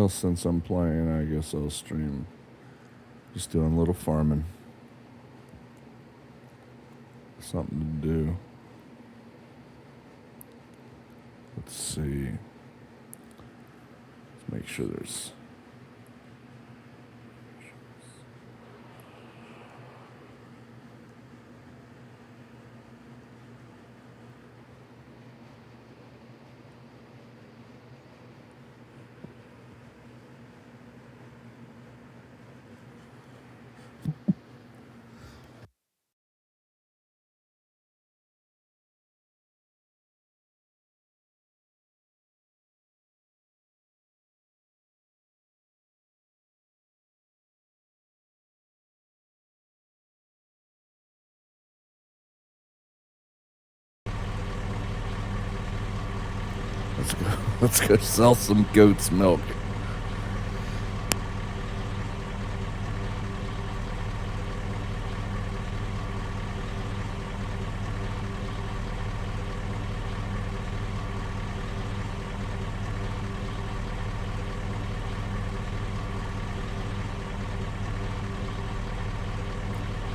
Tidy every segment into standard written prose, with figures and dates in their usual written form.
Well, since I'm playing, I guess I'll stream. Just doing a little farming. Something to do. Let's see. Let's make sure there's... Let's go sell some goat's milk.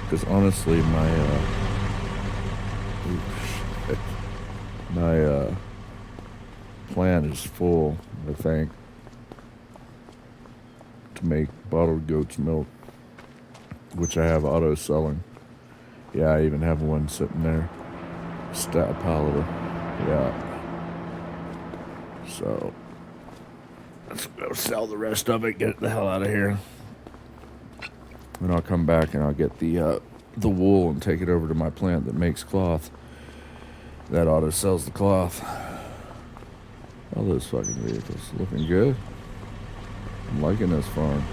Because honestly, my plant is full, I think, to make bottled goat's milk, which I have auto selling. Yeah, I even have one sitting there. Stat palatable. Yeah. So let's go sell the rest of it, get the hell out of here. And I'll come back and I'll get the wool and take it over to my plant that makes cloth. That auto sells the cloth. All those fucking vehicles looking good. I'm liking this farm.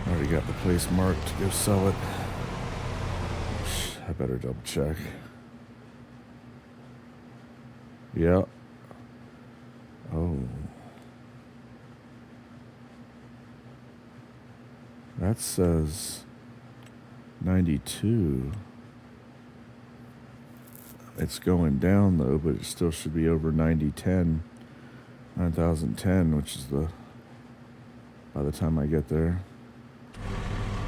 Already got the place marked to go sell it. I better double check. Yeah. Oh. That says 92. It's going down though, but it still should be over 9010. 9010, which is by the time I get there.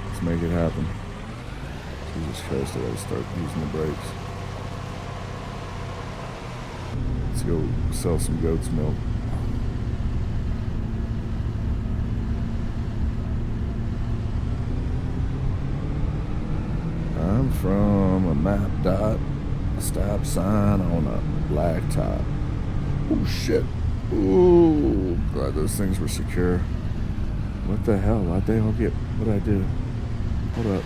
Let's make it happen. Jesus Christ, I gotta start using the brakes. Let's go sell some goat's milk. I'm from a map dot, a stop sign on a black top. Oh shit. Ooh, glad those things were secure. What the hell? Why'd they all get... What'd I do? Hold up.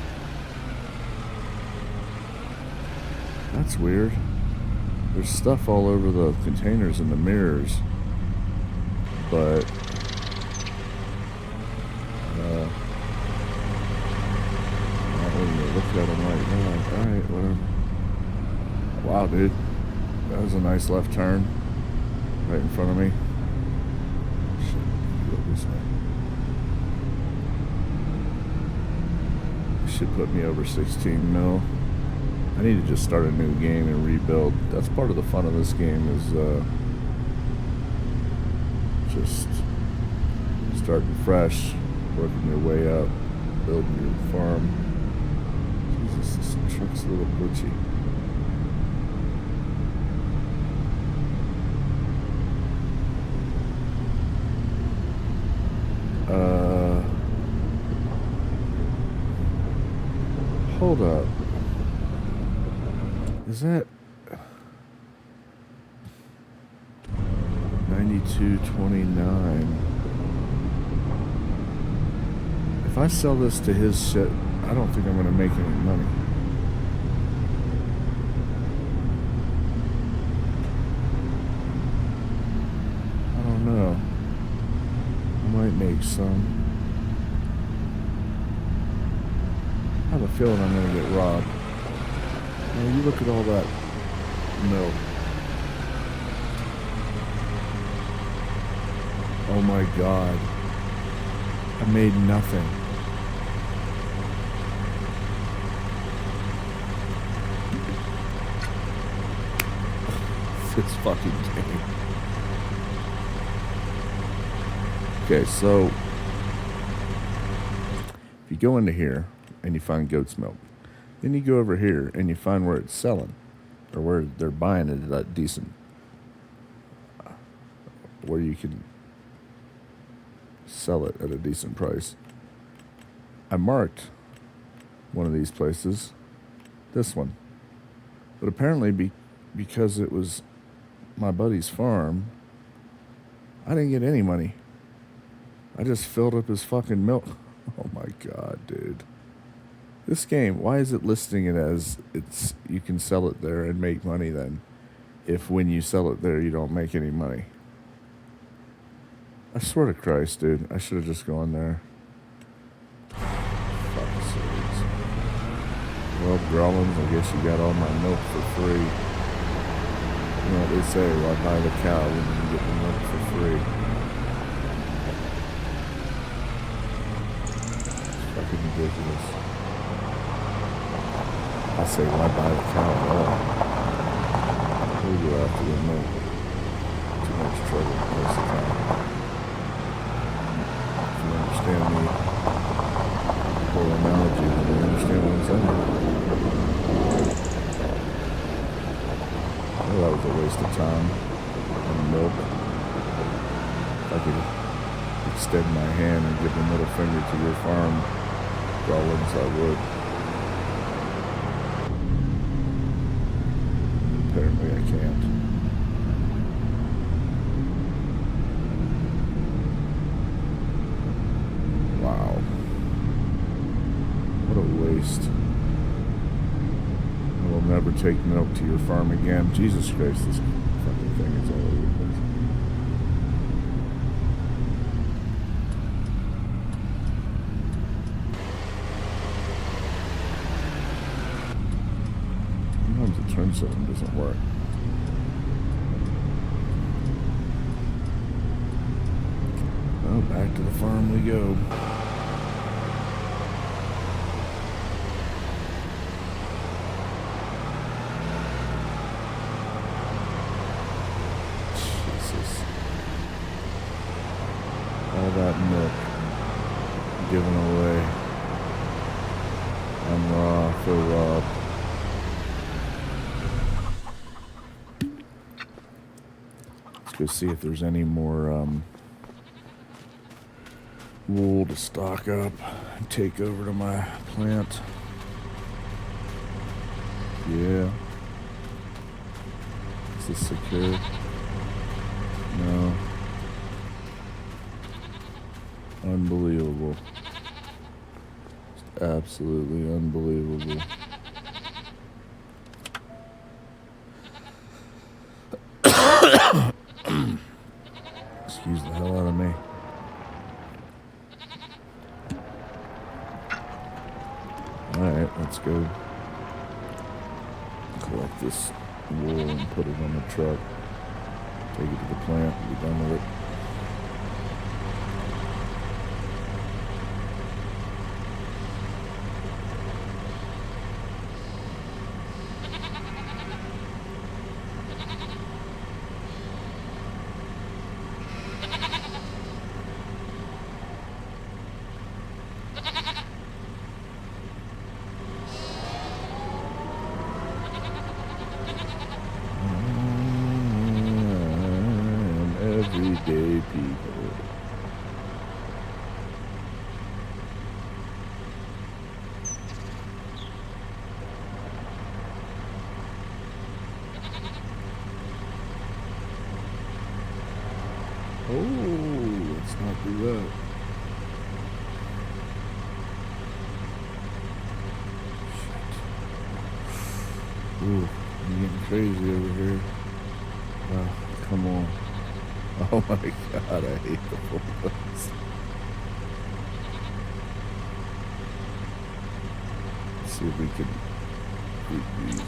That's weird. There's stuff all over the containers and the mirrors. But... look at them like that. Alright, whatever. Wow, dude. That was a nice left turn. Right in front of me. Shit, go this way. Should put me over 16 mil. I need to just start a new game and rebuild. That's part of the fun of this game is just starting fresh, working your way up, building your farm. Jesus, this truck's a little glitchy. Hold up. Is that 92.29? If I sell this to his shit, I don't think I'm gonna make any money. I don't know. I might make some. I have a feeling I'm gonna get robbed. Now you look at all that milk. Oh my God. I made nothing. this fucking game. Okay, so if you go into here and you find goat's milk, then you go over here and you find where it's selling, or where they're buying it at a decent, where you can sell it at a decent price. I marked one of these places, this one, but apparently because it was my buddy's farm, I didn't get any money. I just filled up his fucking milk. Oh my god, dude. This game, why is it listing it as you can sell it there and make money then, if when you sell it there you don't make any money? I swear to Christ, dude, I should have just gone there. Fuck sakes. Well, Growlins, I guess you got all my milk for free. You know what they say, why buy the cow when you can get the milk for free? It's fucking ridiculous. I say, why buy the cow at all? We'll go after the milk. Too much trouble most of the time. If you understand me, the whole analogy, then you understand what I'm saying. Well, that was a waste of time and milk. If I could extend my hand and give the middle finger to your farm, Rollins, I would. Apparently I can't. Wow. What a waste. I will never take milk to your farm again. Jesus Christ, this fucking thing is all over the place. Sometimes the turn signal doesn't work. Well, back to the farm we go. Jesus. All that milk given away. I'm raw, feel robbed. Let's go see if there's any more wool to stock up and take over to my plant. Yeah. Is this secure? No. Unbelievable. Just absolutely unbelievable. Excuse the hell out of me. Alright, let's go collect this wool and put it on the truck. Take it to the plant and be done with it. Everyday people. Oh, let's not do that. Shit. Ooh, I'm getting crazy over here. Come on. Oh my god, I hate the bullets. Let's see if we can group these.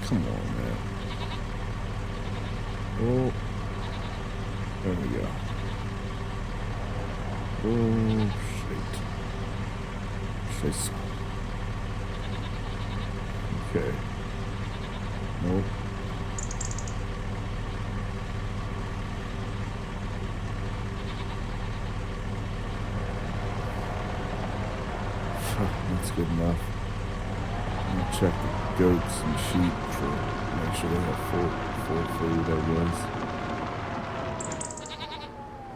Come on, man. Oh, there we go. Oh, shit. Shit. Okay. Nope. That's good enough. I'm gonna check the goats and sheep for make sure they have full food, I guess.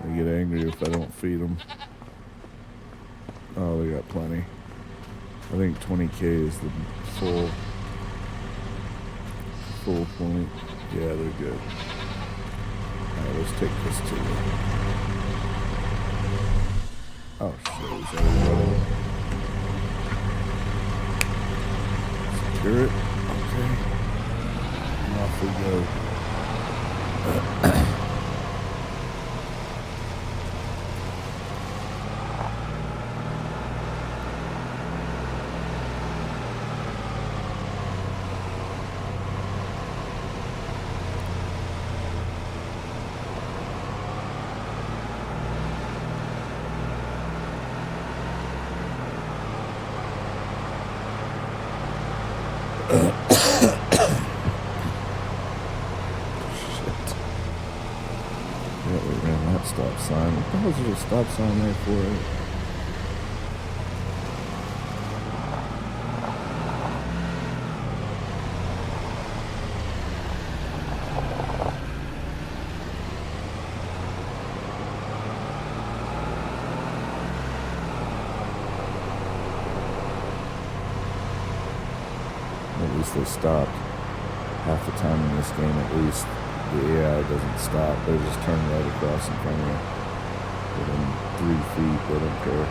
They get angry if I don't feed them. Oh, they got plenty. I think 20k is the full point. Yeah, they're good. Alright, let's take this to the... Oh shit, is that running? Secure it. Okay. And off we go. Stop sign. What the hell is there a stop sign there for? At least they stopped. Half the time in this game, at least, the AI doesn't stop. They just turn right across in front of you. Within 3 feet, they don't care.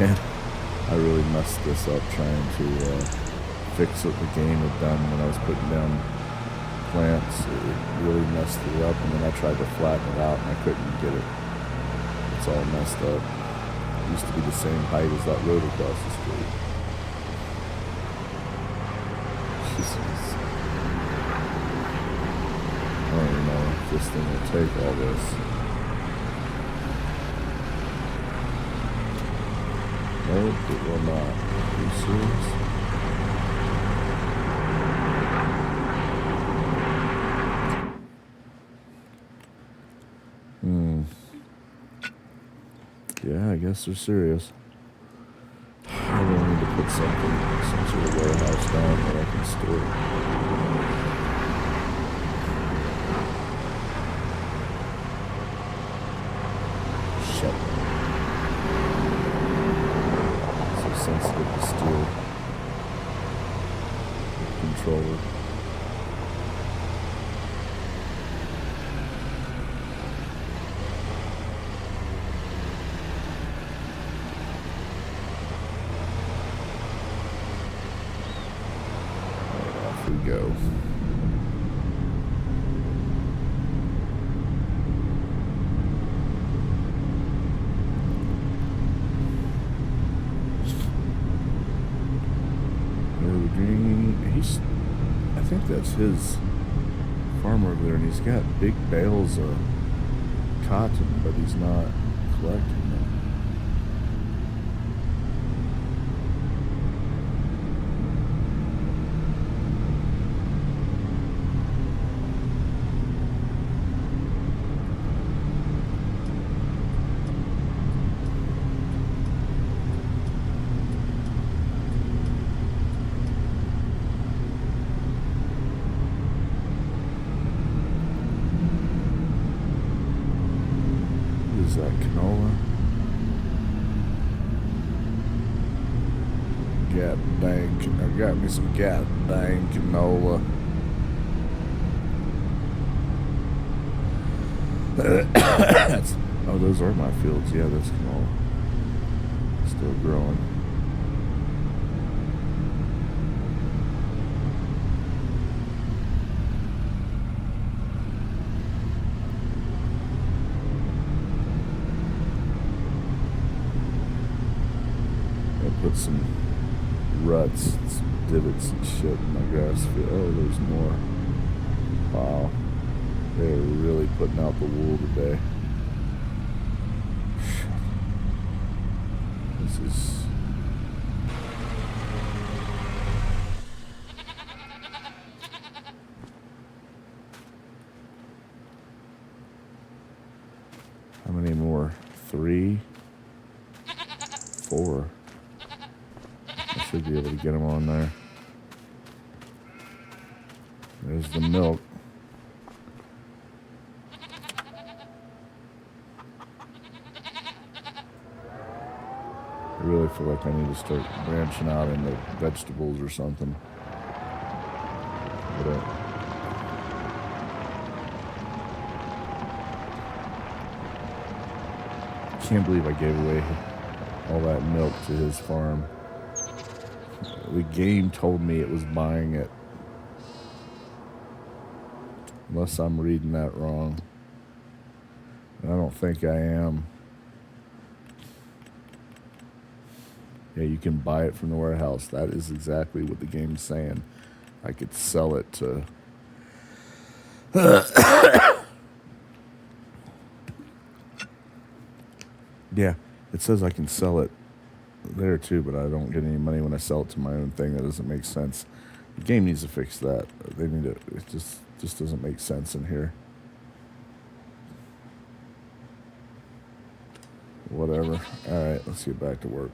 Man, I really messed this up trying to fix what the game had done when I was putting down plants. It really messed it up, and then I tried to flatten it out, and I couldn't get it. It's all messed up. It used to be the same height as that road across the street. Jesus. I don't even know if this thing will take all this. Nope, it will not. Are you serious? Yeah, I guess they're serious. I really need to put some sort of warehouse down that I can store. Shit. So sensitive to steel. Controller. Go. I think that's his farm over there, and he's got big bales of cotton, but he's not collecting them. Is that canola? God dang, I got me some god dang canola. Oh, those are my fields. Yeah, that's canola. Still growing. Put some ruts, some divots and shit in my grass field. Oh, there's more. Wow. They're really putting out the wool today. This is... How many more? 3? 4. I should be able to get them on there. There's the milk. I really feel like I need to start branching out into vegetables or something. But I can't believe I gave away all that milk to his farm. The game told me it was buying it. Unless I'm reading that wrong. And I don't think I am. Yeah, you can buy it from the warehouse. That is exactly what the game's saying. I could sell it to... Yeah, it says I can sell it there too, but I don't get any money when I sell it to my own thing. That doesn't make sense. The game needs to fix that. They need to... It just doesn't make sense in here. Whatever. Alright, let's get back to work.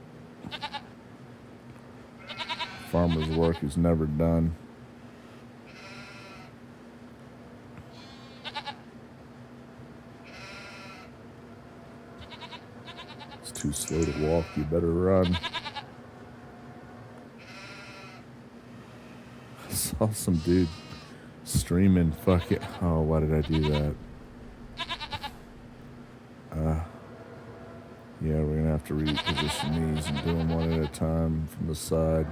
Farmer's work is never done. It's too slow to walk. You better run. I saw some dude streaming fucking... Oh, why did I do that? Yeah, we're gonna have to reposition these and do them one at a time from the side.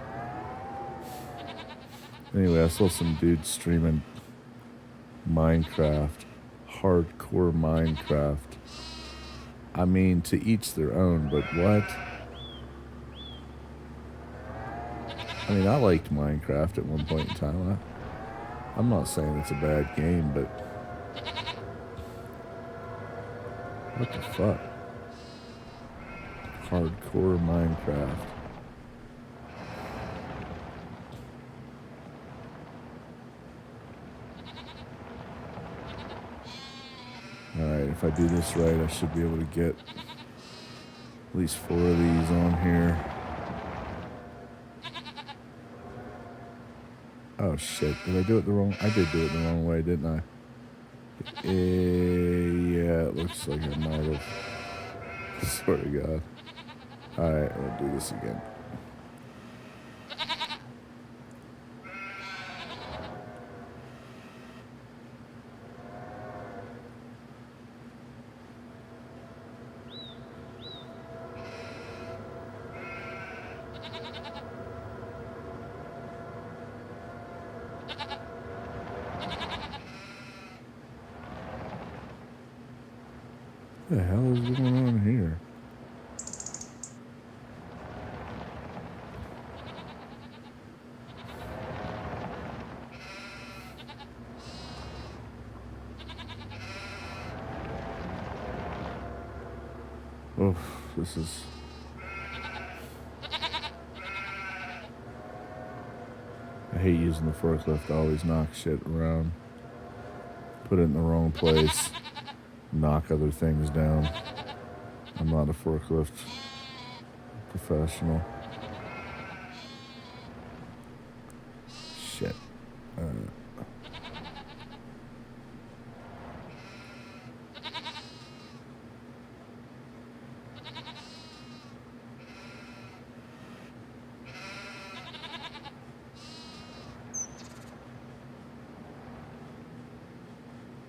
Anyway, I saw some dude streaming Minecraft. Hardcore Minecraft. I mean, to each their own, but what? I mean, I liked Minecraft at one point in time. I'm not saying it's a bad game, but... What the fuck? Hardcore Minecraft. Alright, if I do this right, I should be able to get at least 4 of these on here. Oh shit, did I do it the wrong... I did do it the wrong way, didn't I? Yeah, it looks like I might have. I swear to God. Alright, I'll do this again. What the hell is going on here? Oh, this is... I hate using the forklift. I always knock shit around. Put it in the wrong place. Knock other things down. I'm not a forklift professional. Shit.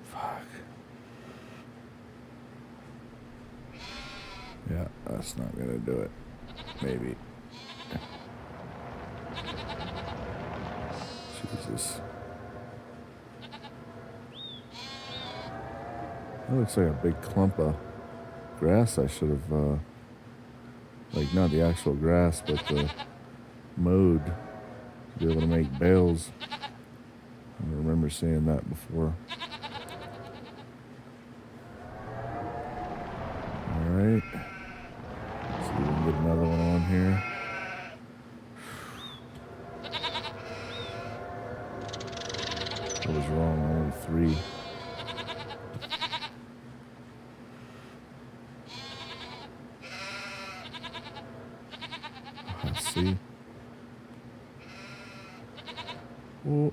Fuck. Yeah, that's not gonna do it. Maybe. Jesus. That looks like a big clump of grass I should have, like not the actual grass, but the mowed to be able to make bales. I remember seeing that before. Alright. See if we can get another one on here. I was wrong, only 3. see. Oh.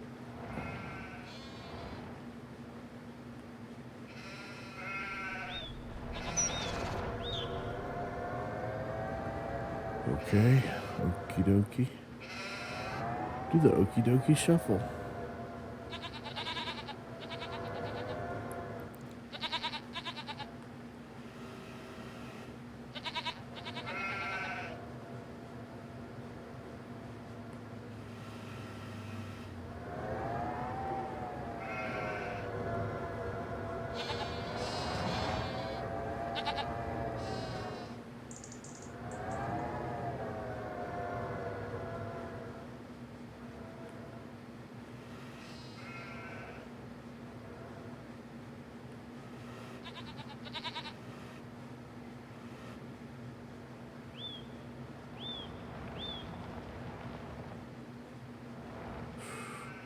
Okay, okie dokie. Do the okie dokie shuffle.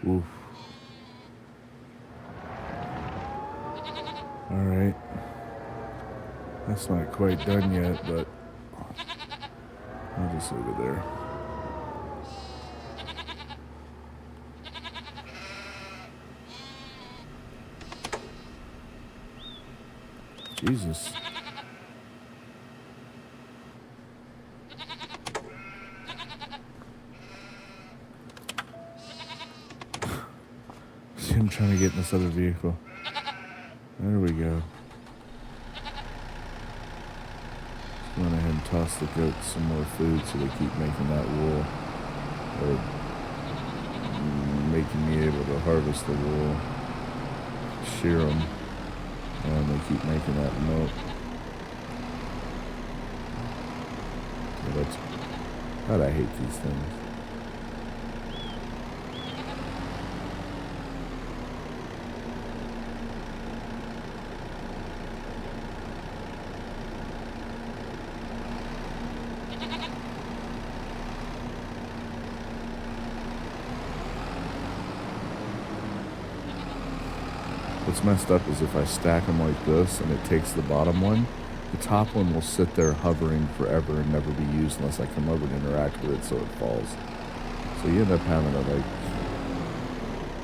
Oof. Alright. That's not quite done yet, but I'll just leave it there. Jesus. See him trying to get in this other vehicle. There we go. Went ahead and toss the goats some more food so they keep making that wool. Or making me able to harvest the wool, shear them, and they keep making that milk. So that's, God, I hate these things. What's messed up is if I stack them like this and it takes the bottom one, the top one will sit there hovering forever and never be used unless I come over and interact with it so it falls. So you end up having to like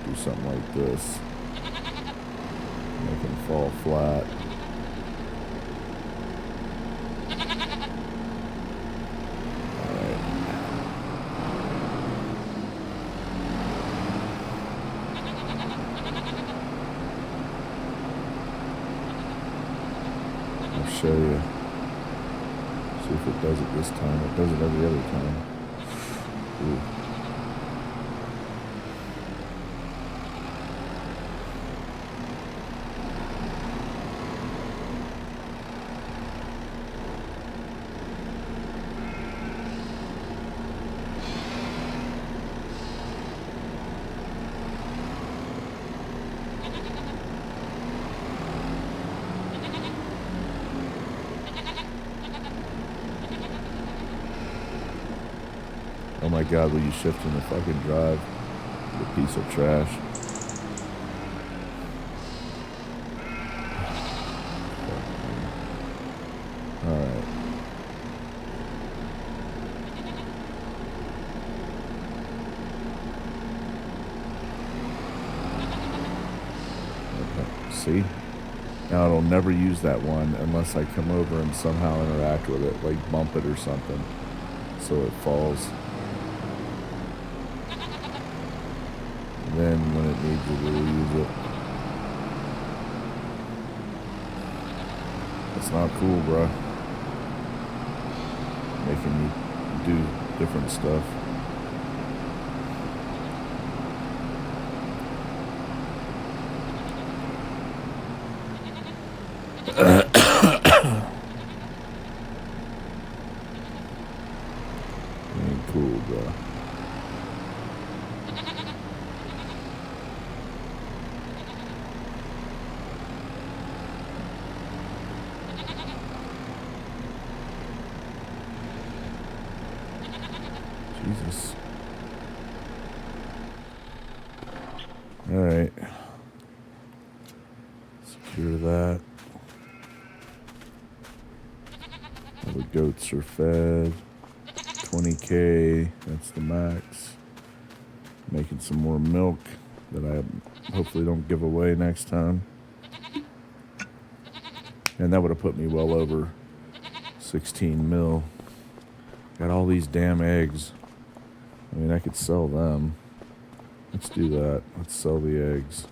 do something like this. Make them fall flat. Show you. See if it does it this time. It does it every other time. Ooh. Oh my God, will you shift in the fucking drive? You piece of trash. Alright. Okay, see? Now it'll never use that one unless I come over and somehow interact with it, like bump it or something, so it falls. Then when it needs it, it'll use it. It's not cool, bro. Making me do different stuff. Ain't cool, bro. Jesus. Alright. Secure that. All the goats are fed. 20K, that's the max. Making some more milk that I hopefully don't give away next time. And that would have put me well over 16 mil. Got all these damn eggs. I mean, I could sell them. Let's do that. Let's sell the eggs.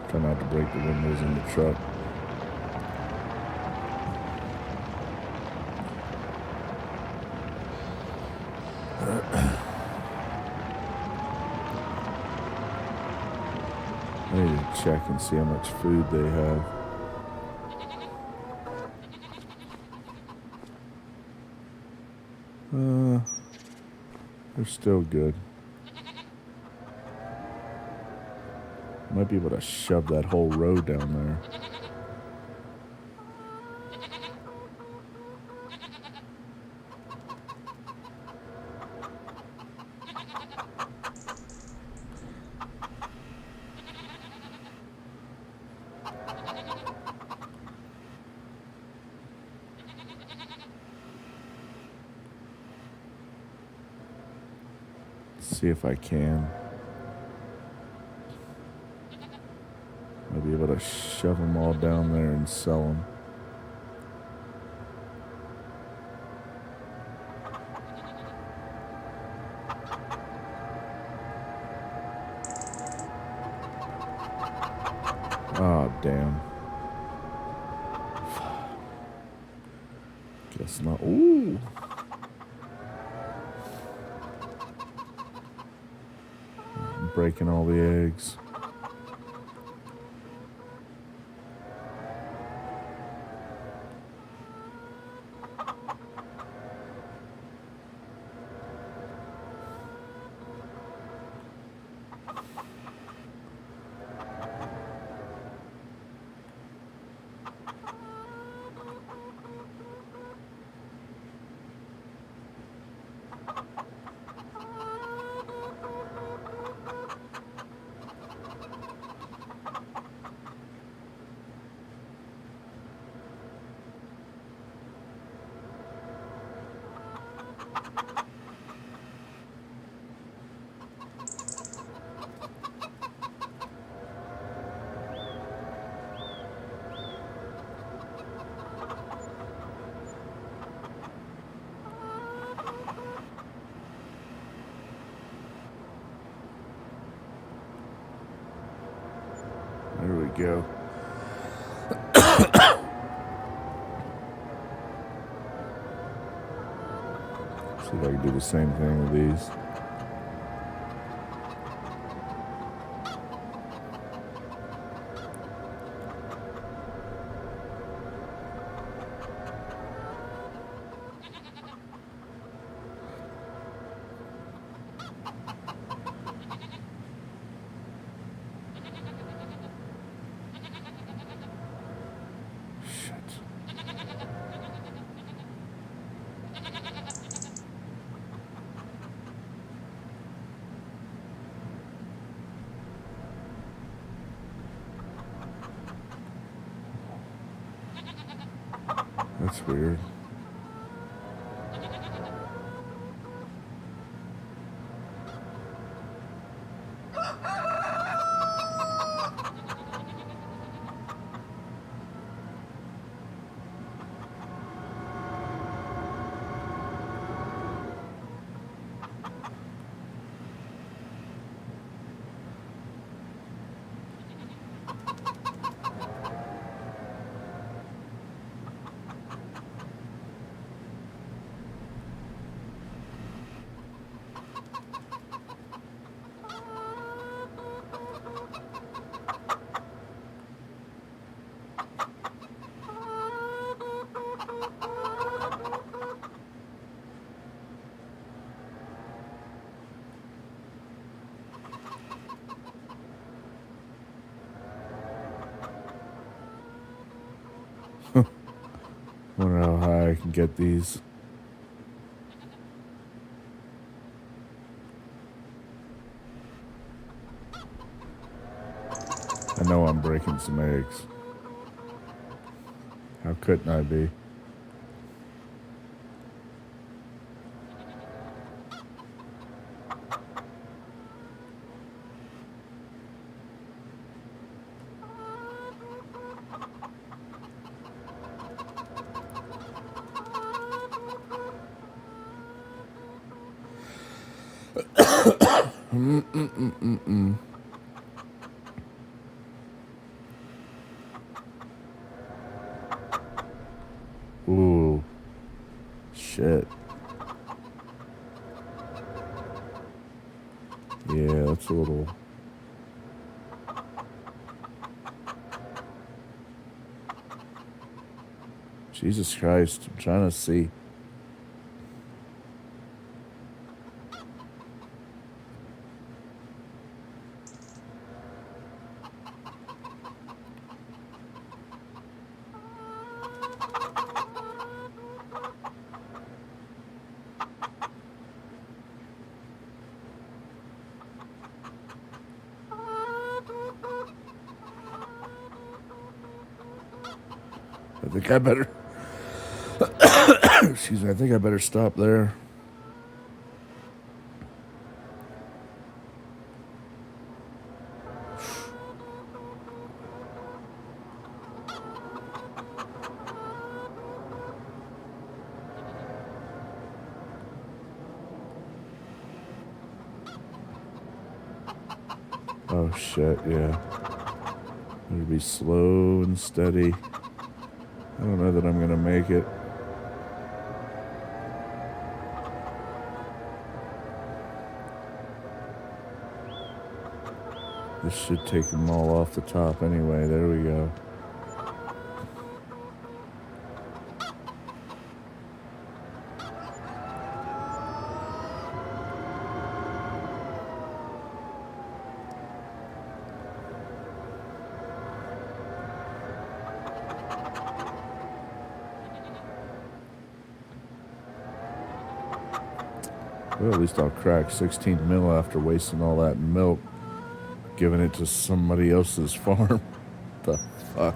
Try not to break the windows in the truck. I need to check and see how much food they have. They're still good. Might be able to shove that whole road down there. See if I can. I'll be able to shove them all down there and sell them. Oh, damn. Guess not. Ooh. I'm breaking all the eggs. There we go. See if I can do the same thing with these. That's weird. Wonder how high I can get these. I know I'm breaking some eggs. How couldn't I be? Ooh. Shit. Yeah, that's a little... Jesus Christ, I'm trying to see. I think I better... Excuse me, I think I better stop there. Oh shit, yeah. Better be slow and steady. I don't know that I'm gonna make it. This should take them all off the top anyway. There we go. Well, at least I'll crack 16 mil after wasting all that milk, giving it to somebody else's farm. The fuck?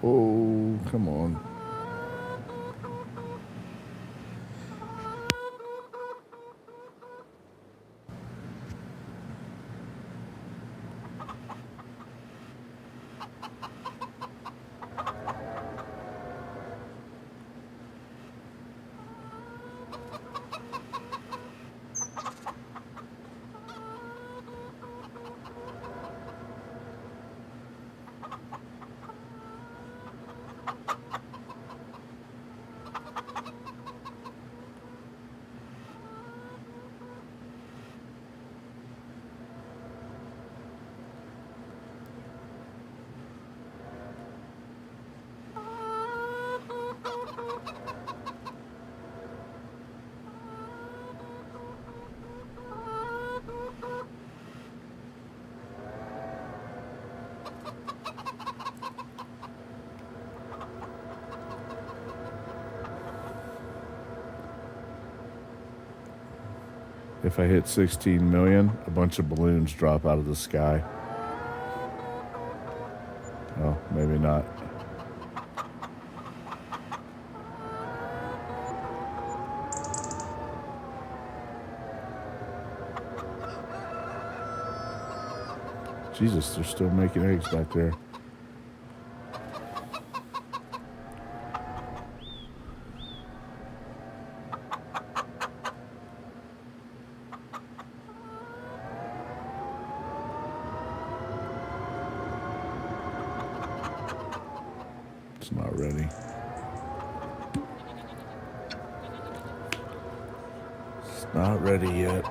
Oh, come on. If I hit 16 million, a bunch of balloons drop out of the sky. Oh, maybe not. Jesus, they're still making eggs back there. not ready. It's not ready yet.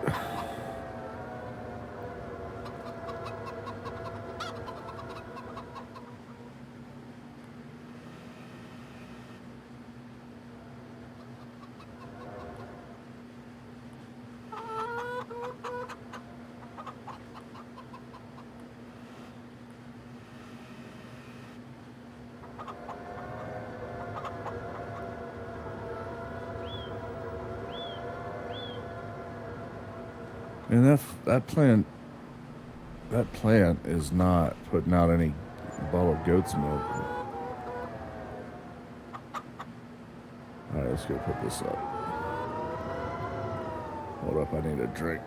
And that plant is not putting out any bottled goat's milk. All right, let's go put this up. Hold up, I need a drink.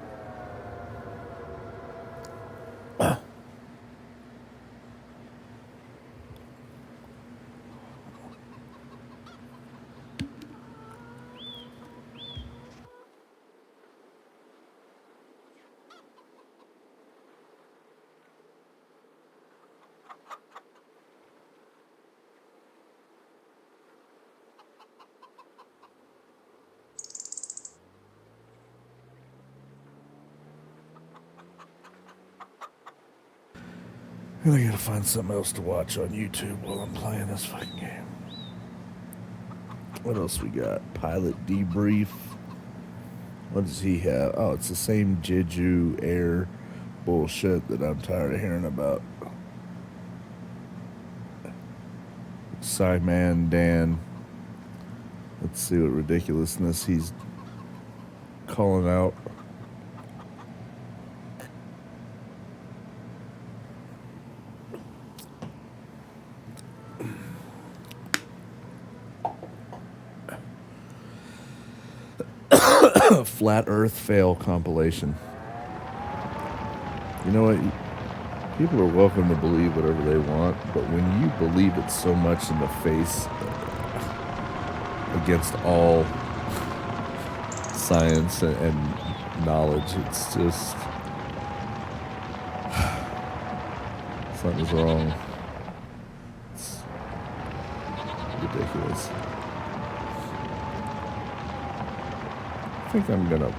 And I gotta find something else to watch on YouTube while I'm playing this fucking game. What else we got? Pilot debrief. What does he have? Oh, it's the same Jeju Air bullshit that I'm tired of hearing about. Simon Dan. Let's see what ridiculousness he's calling out. Flat Earth fail compilation. You know what? People are welcome to believe whatever they want, but when you believe it so much in the face against all science and knowledge, it's just something's wrong. It's ridiculous. I think I'm gonna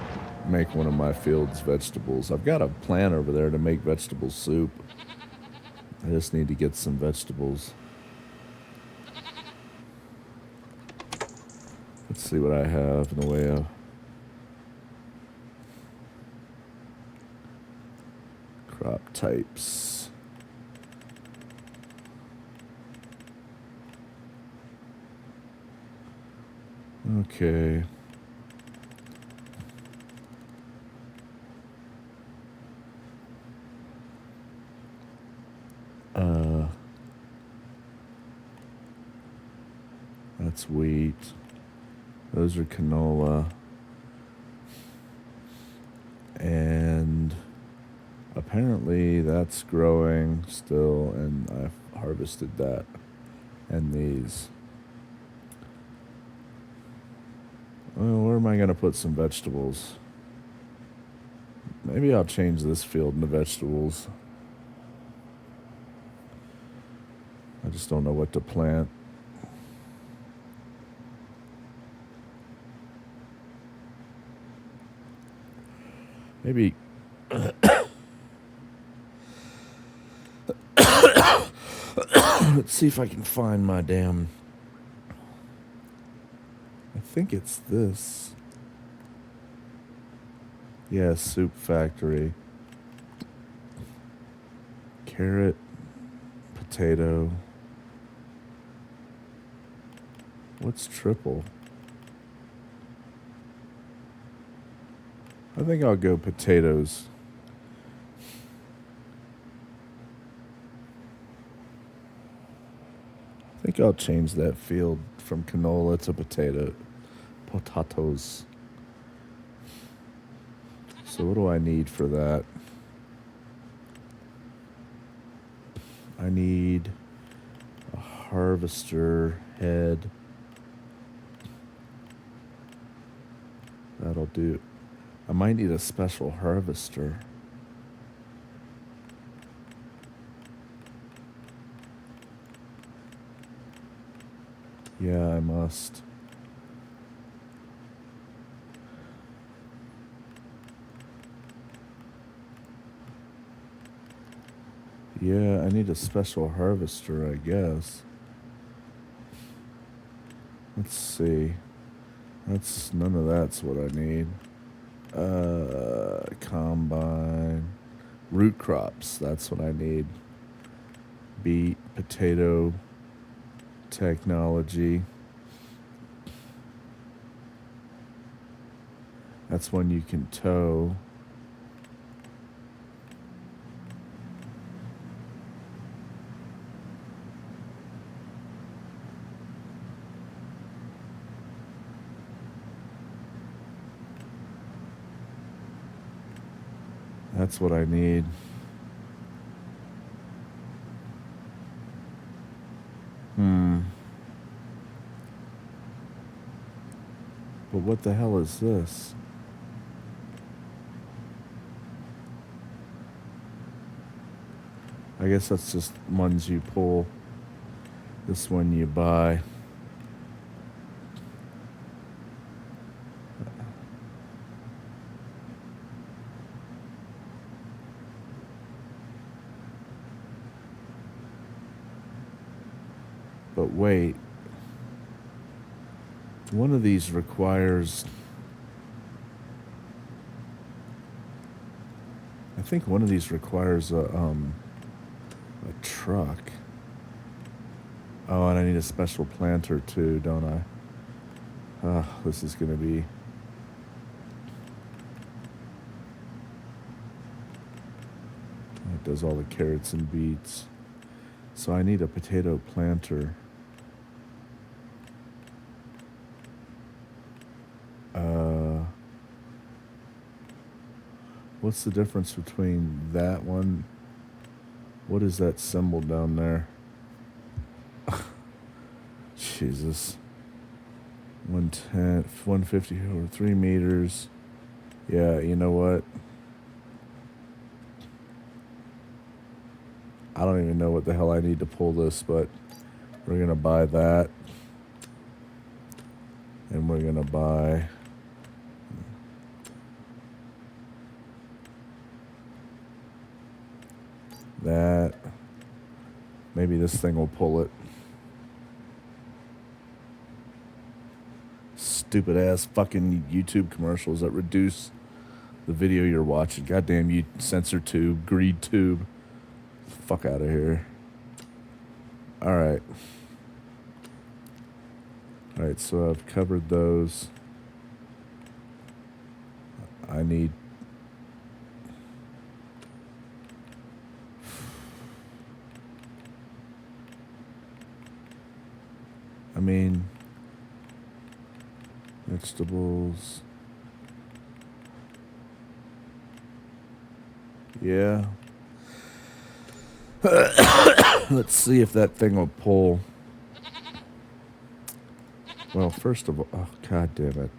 make one of my fields vegetables. I've got a plant over there to make vegetable soup. I just need to get some vegetables. Let's see what I have in the way of crop types. Okay. That's wheat. Those are canola. And apparently that's growing still, and I've harvested that. And these. Well, where am I going to put some vegetables? Maybe I'll change this field into vegetables. I just don't know what to plant. Maybe let's see if I can find my damn. I think it's this. Yeah, Soup Factory. Carrot, potato. What's triple? I think I'll go potatoes. I think I'll change that field from canola to potatoes. So what do I need for that? I need a harvester head. That'll do. I might need a special harvester. Yeah, I must. Yeah, I need a special harvester, I guess. Let's see. None of that's what I need. Combine. Root crops, that's what I need. Beet, potato, technology. That's one you can tow. That's what I need. But what the hell is this? I guess that's just ones you pull. This one you buy. But wait. One of these requires... I think one of these requires a truck. Oh, and I need a special planter too, don't I? This is gonna be... It does all the carrots and beets. So I need a potato planter. What's the difference between that one? What is that symbol down there? Jesus. 110, 150 over 3 meters. Yeah, you know what? I don't even know what the hell I need to pull this, but we're going to buy that. And we're going to buy... that. Maybe this thing will pull it. Stupid ass fucking YouTube commercials that reduce the video you're watching. Goddamn you, censor tube, greed tube. Fuck out of here. Alright. Alright, so I've covered those. I need... I mean, vegetables. Yeah. Let's see if that thing will pull. Well, first of all, oh, god damn it.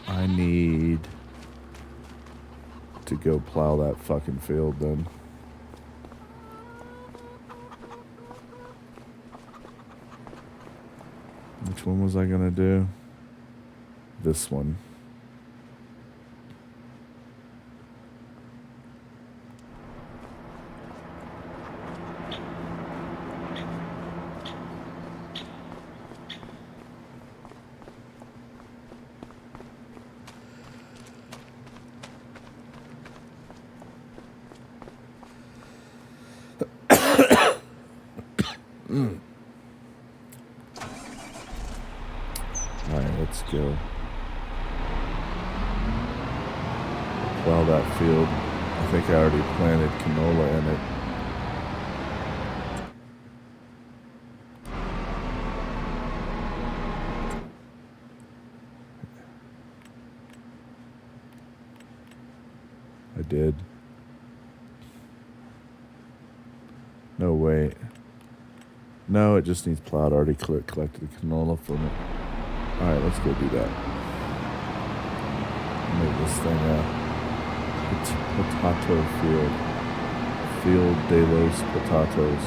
I need to go plow that fucking field then. Which one was I gonna do? This one. Alright, let's go. Plow that field. I think I already planted canola in it. I did. No, wait. No, it just needs plowed. I already collected the canola from it. Alright, let's go do that. Make this thing a potato field. Field de los Patatos.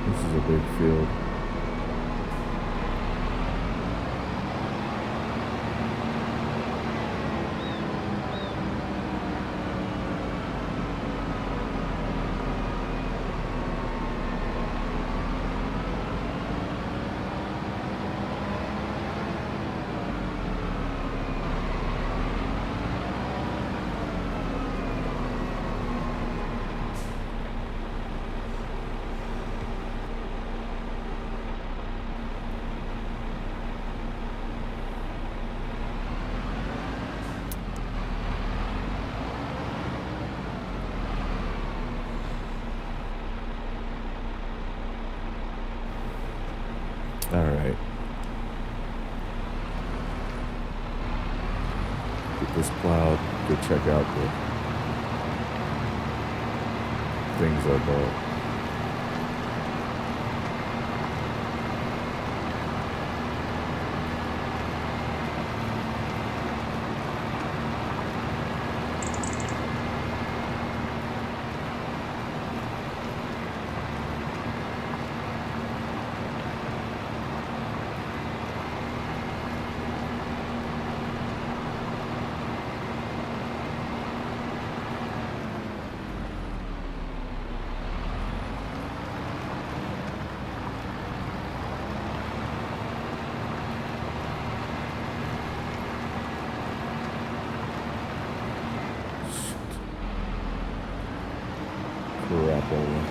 This is a big field. Alright. Get this plowed. Go check out the things I bought. Crapola.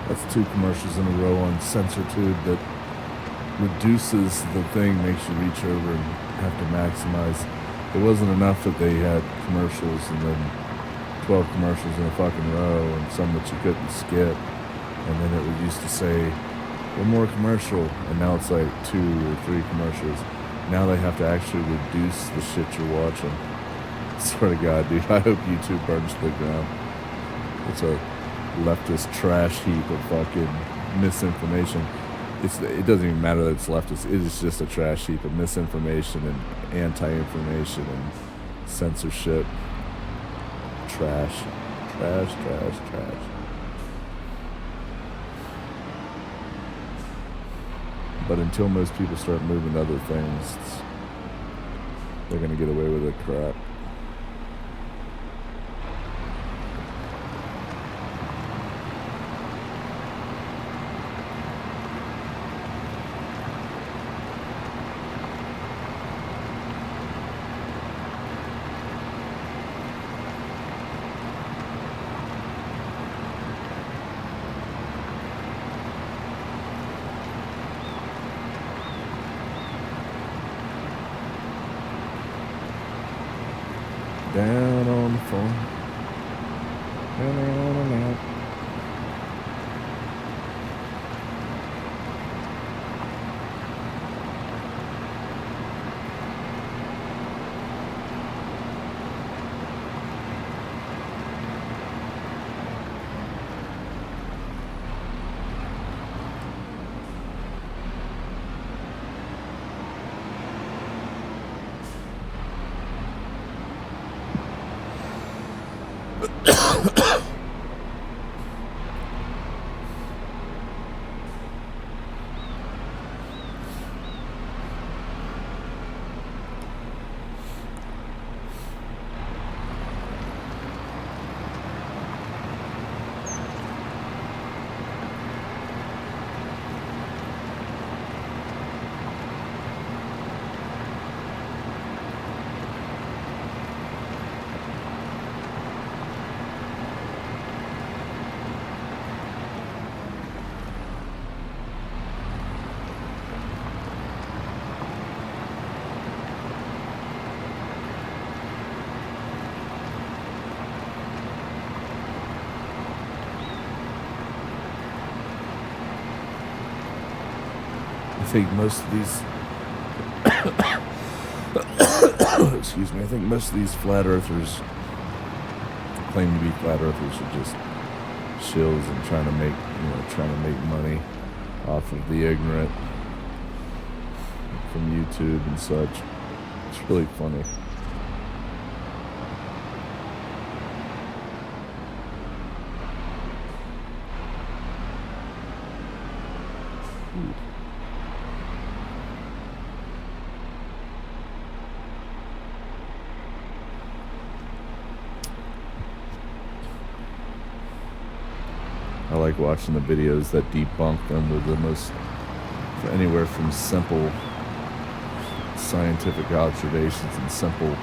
That's 2 commercials in a row on sensor tube that reduces the thing, makes you reach over and have to maximize. It wasn't enough that they had commercials and then 12 commercials in a fucking row and some that you couldn't skip. And then it used to say, one more commercial, and now it's like 2 or 3 commercials. Now they have to actually reduce the shit you're watching. I swear to God, dude, I hope YouTube burns to the ground. It's a leftist trash heap of fucking misinformation. It doesn't even matter that it's leftist. It is just a trash heap of misinformation and anti-information and censorship. Trash. Trash, trash, trash. But until most people start moving to other things, they're going to get away with it crap. Down on the phone. Down on the map. I think most of these excuse me, I think most of these flat earthers claim to be flat earthers are just shills and trying to make money off of the ignorant from YouTube and such. It's really funny. I like watching the videos that debunk them with the most, anywhere from simple scientific observations and simple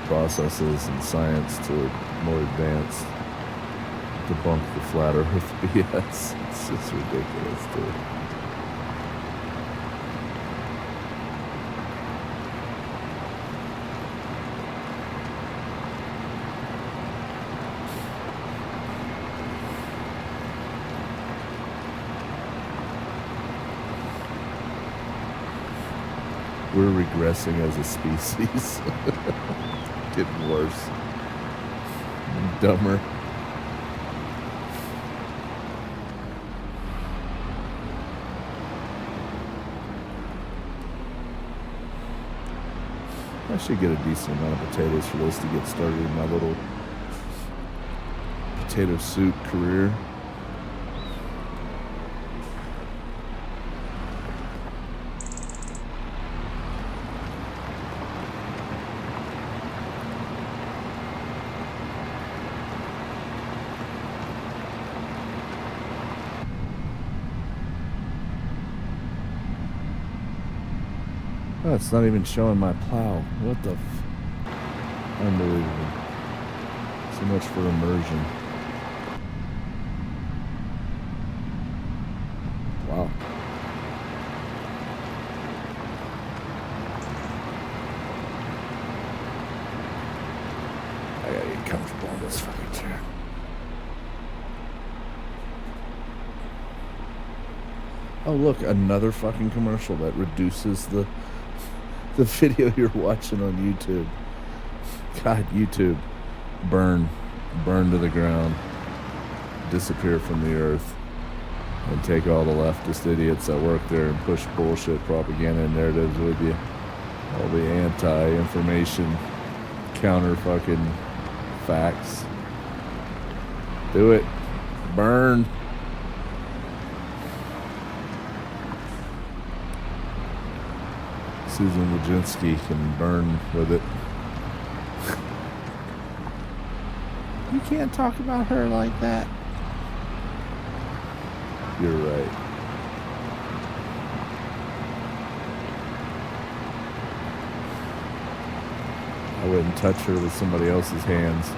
processes in science to more advanced debunk the flat earth BS. It's just ridiculous, dude. We're regressing as a species. Getting worse. Dumber. I should get a decent amount of potatoes for this to get started in my little potato soup career. Oh, it's not even showing my plow. What the unbelievable. So much for immersion. Wow. I gotta get comfortable in this fucking chair. Oh, look, another fucking commercial that reduces the video you're watching on YouTube. God, YouTube. Burn to the ground. Disappear from the earth. And take all the leftist idiots that work there and push bullshit propaganda and narratives with you. All the anti-information, counter fucking facts. Do it. Burn. Susan Wojcicki can burn with it. You can't talk about her like that. You're right. I wouldn't touch her with somebody else's hands.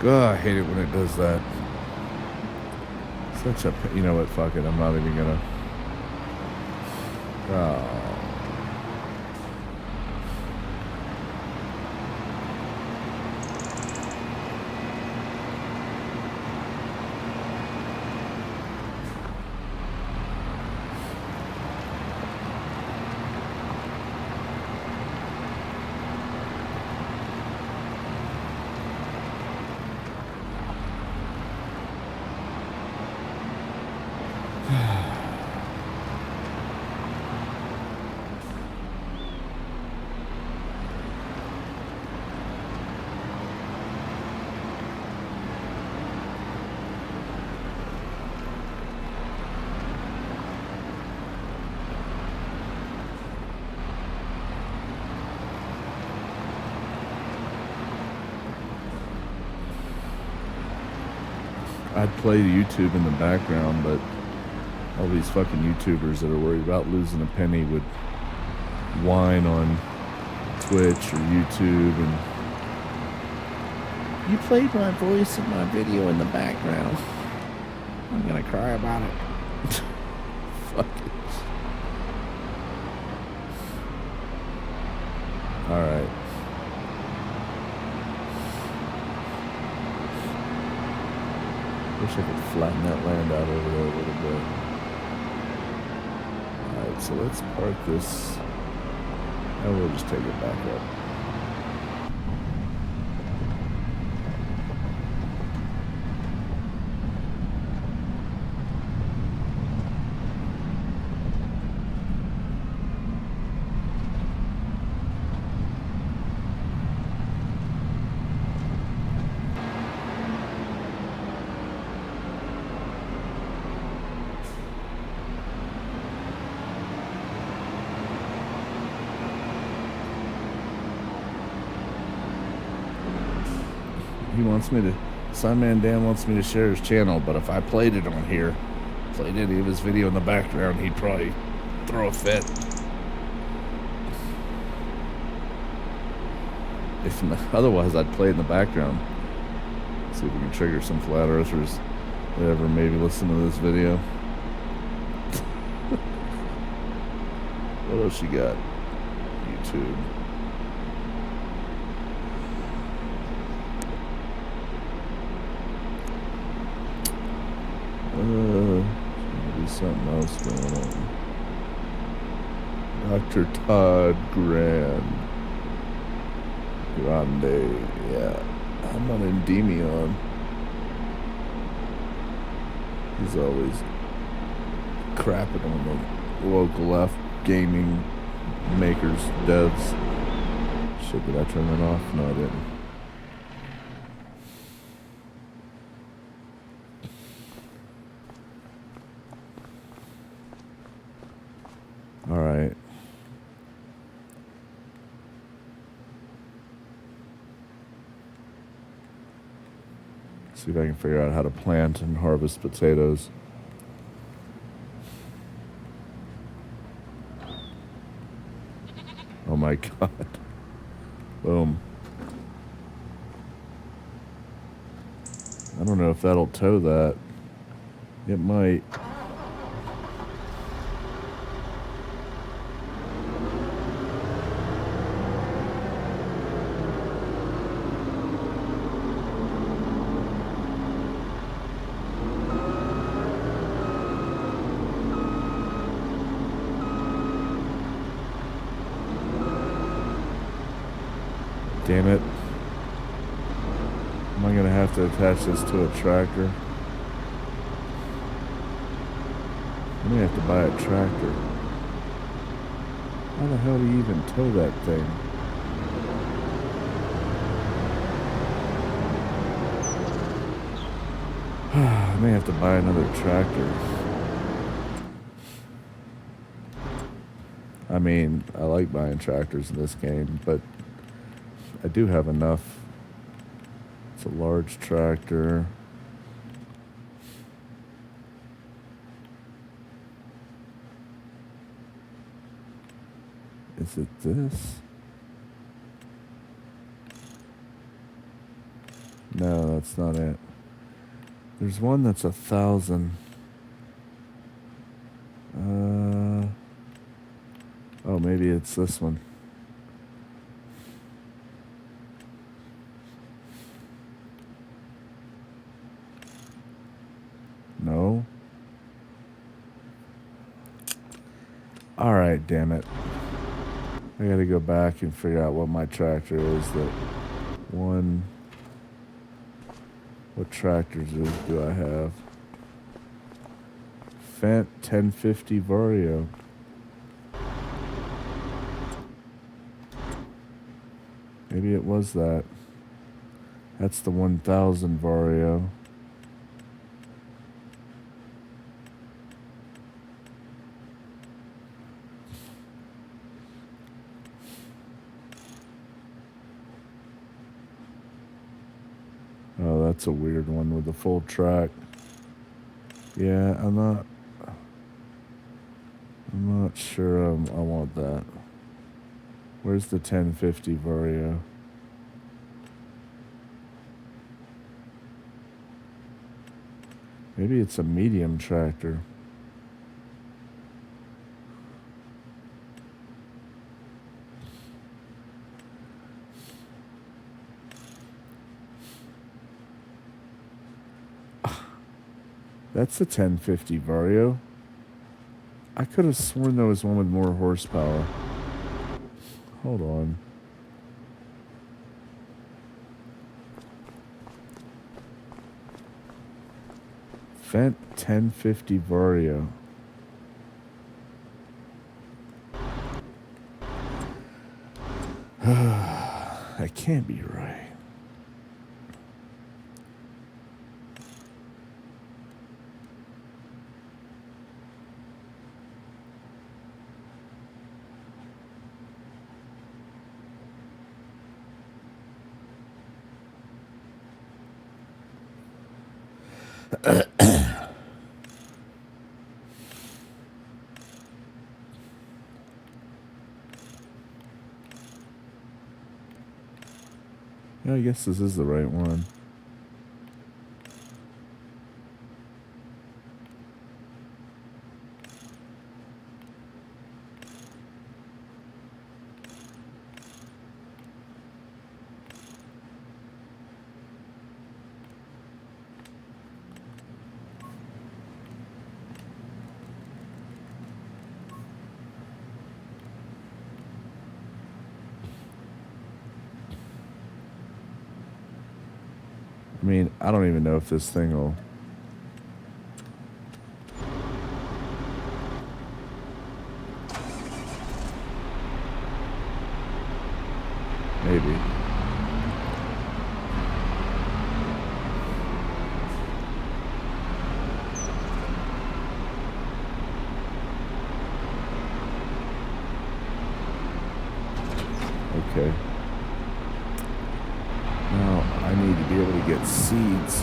God, I hate it when it does that. Such a... You know what? Fuck it. I'm not even gonna... Oh. I'd play YouTube in the background, but all these fucking YouTubers that are worried about losing a penny would whine on Twitch or YouTube and... You played my voice in my video in the background. I'm gonna cry about it. Fuck it. All right. Wish I could flatten that land out over there a little bit. Alright, so let's park this, and we'll just take it back up. He wants me to, Sunman Dan wants me to share his channel, but if I played it on here, played any of his video in the background, he'd probably throw a fit. If not, otherwise, I'd play it in the background. See if we can trigger some flat earthers that ever maybe listen to this video. What else you got? YouTube. Maybe something else going on. Dr. Todd Grande. Yeah. I'm on Endymion. He's always crapping on the local left gaming makers, devs. Shit, did I turn that off? No, I didn't. All right. See if I can figure out how to plant and harvest potatoes. Oh my God. Boom. I don't know if that'll tow that. It might. Damn it. Am I gonna have to attach this to a tractor? I may have to buy a tractor. How the hell do you even tow that thing? I may have to buy another tractor. I mean, I like buying tractors in this game, but I do have enough. It's a large tractor. Is it this? No, that's not it. There's one that's 1,000. Oh, maybe it's this one. No. All right, damn it. I gotta go back and figure out what my tractor is. That one. What tractors do I have? Fendt 1050 Vario. Maybe it was that. That's the 1000 Vario. Oh, that's a weird one with a full track. Yeah, I'm not sure I want that. Where's the 1050 Vario? Maybe it's a medium tractor. That's the 1050 Vario. I could have sworn there was one with more horsepower. Hold on. Vent 1050 Vario. That can't be right. Yeah, I guess this is the right one. I mean, I don't even know if this thing will... Maybe. Okay. Now, I need to be able to get seeds.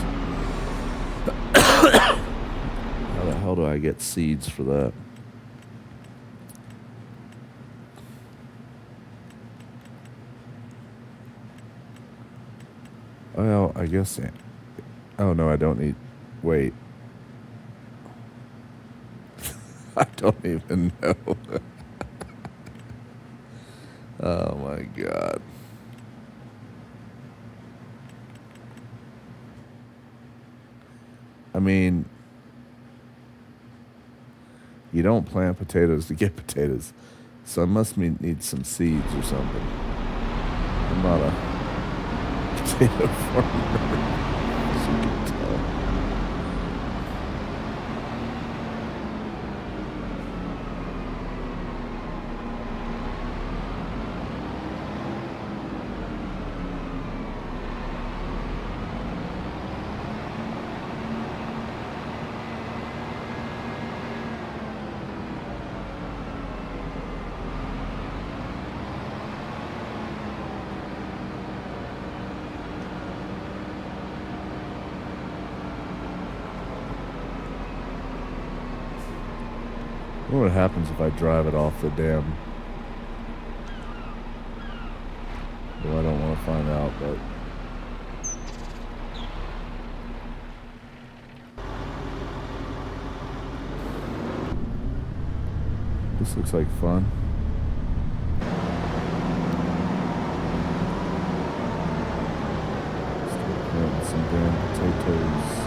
How the hell do I get seeds for that? Well, I guess... Oh, no, I don't need... Wait. I don't even know. Oh, my God. I mean... You don't plant potatoes to get potatoes. So I must need some seeds or something. I'm not a potato farmer. As you can tell. I wonder what happens if I drive it off the dam. Well, I don't want to find out, but... This looks like fun. Start planting some damn potatoes.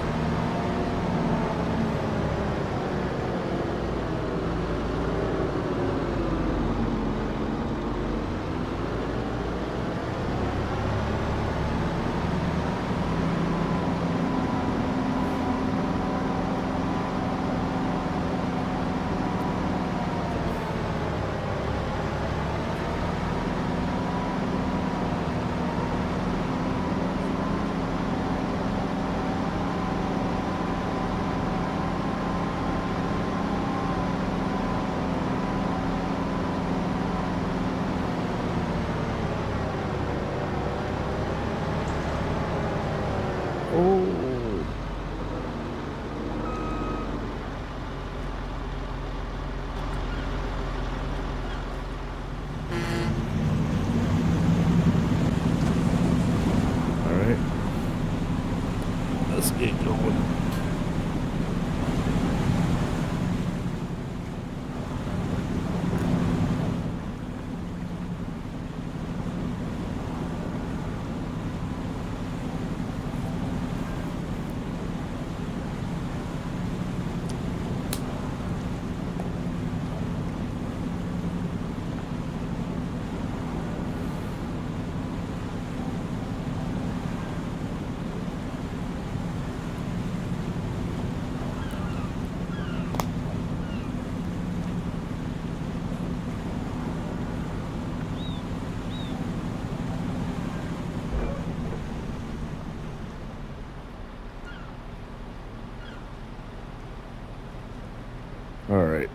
All right.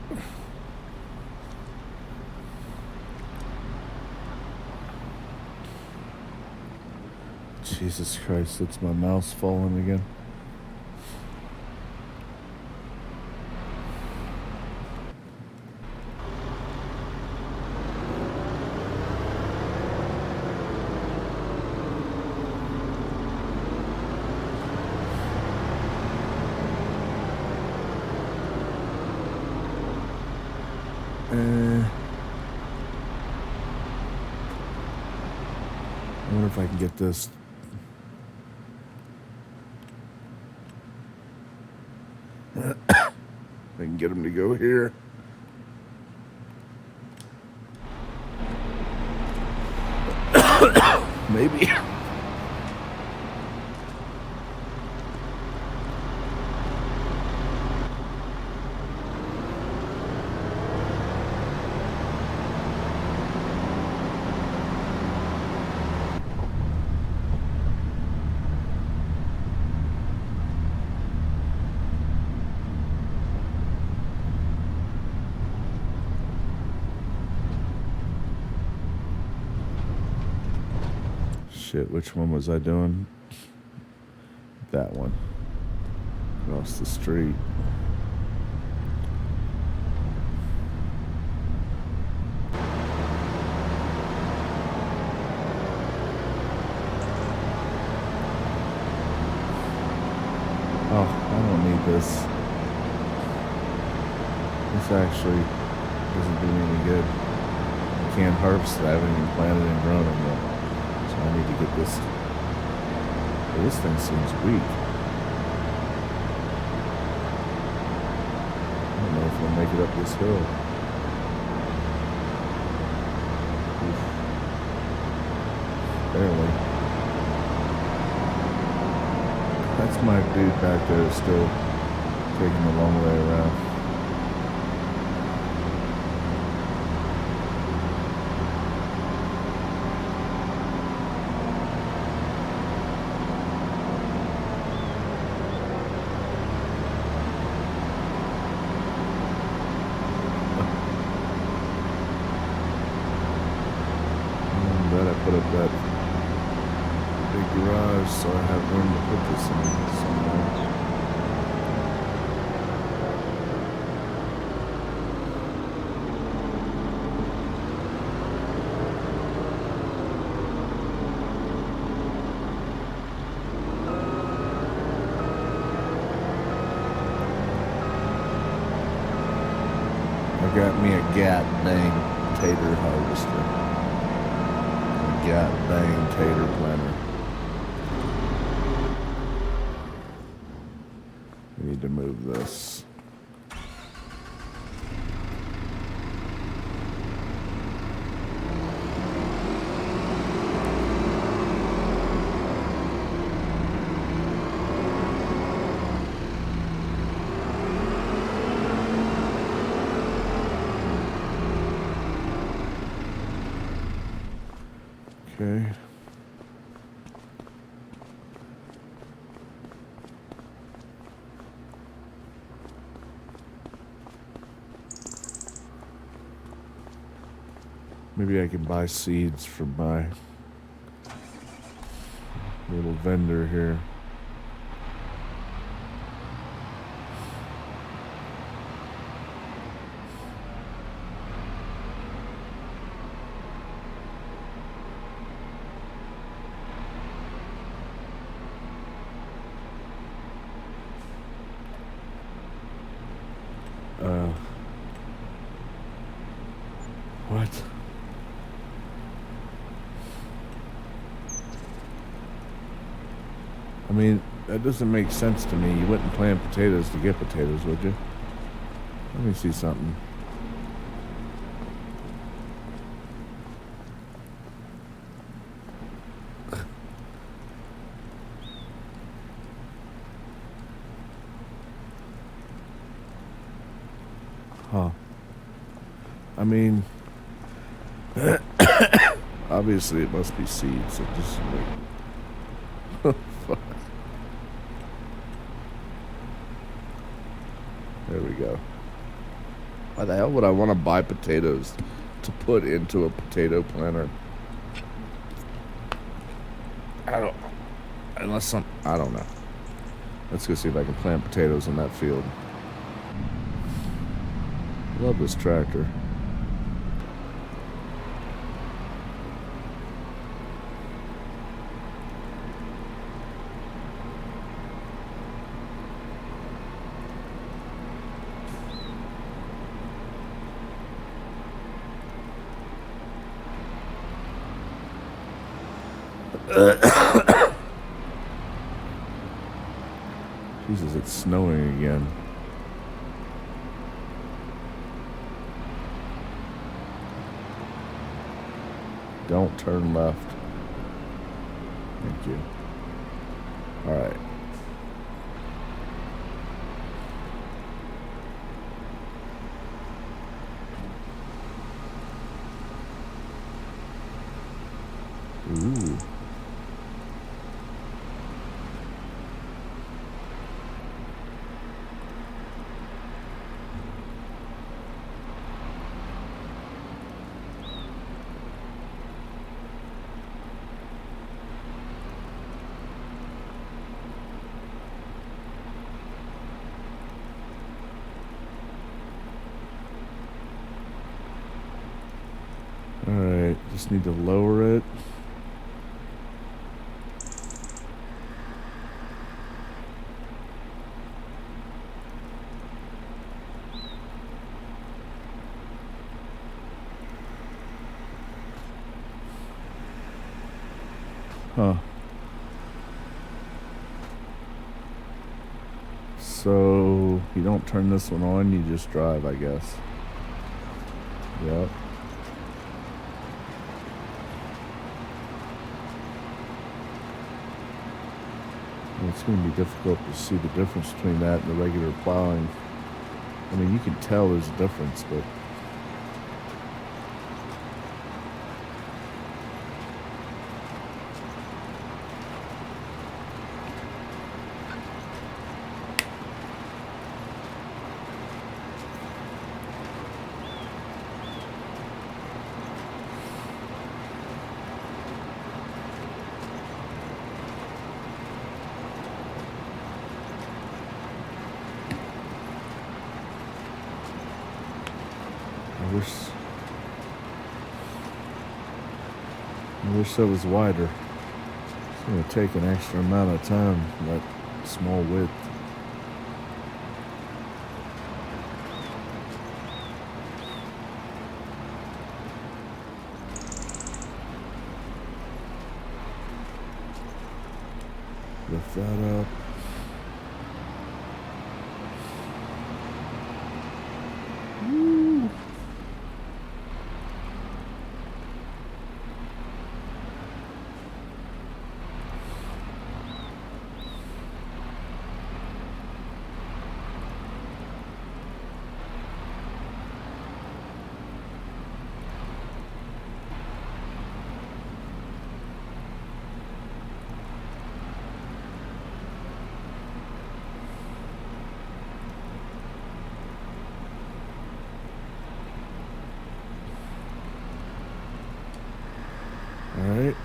Jesus Christ, it's my mouse falling again. I wonder if I can get this. I can get him to go here. Maybe. Shit, which one was I doing? That one. Across the street. Oh, I don't need this. This actually doesn't do me any good. I can't harvest it. I haven't even planted and grown it yet. So I need to get this. Well, this thing seems weak. I don't know if I'll make it up this hill. Oof. Barely. That's my dude back there still taking the long way around. I'm glad I put up that big garage so I have room to put this in somewhere. I got me a god dang tater harvester. A god dang tater planter. We need to move this. Okay. Maybe I can buy seeds from my little vendor here. What? I mean, that doesn't make sense to me. You wouldn't plant potatoes to get potatoes, would you? Let me see something. Huh. I mean, obviously it must be seeds. So just like, fuck. There we go. Why the hell would I want to buy potatoes to put into a potato planter? I don't. I don't know. Let's go see if I can plant potatoes in that field. Love this tractor. Jesus, it's snowing again. Don't turn left. Thank you. All right. Ooh. Alright, just need to lower it. Huh. So, you don't turn this one on, you just drive, I guess. Yep. It's going to be difficult to see the difference between that and the regular plowing. I mean, you can tell there's a difference, but... I wish that was wider. It's going to take an extra amount of time, that small width. Lift that up. Woo. Alright,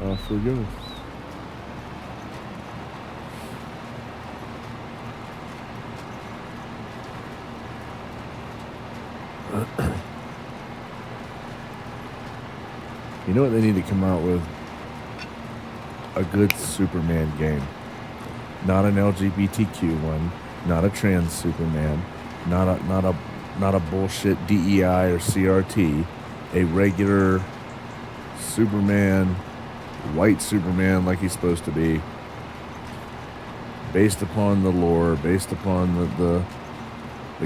off we go. You know what they need to come out with? A good Superman game. Not an LGBTQ one, not a trans Superman, not a bullshit DEI or CRT, a regular Superman, white Superman like he's supposed to be, based upon the lore, based upon the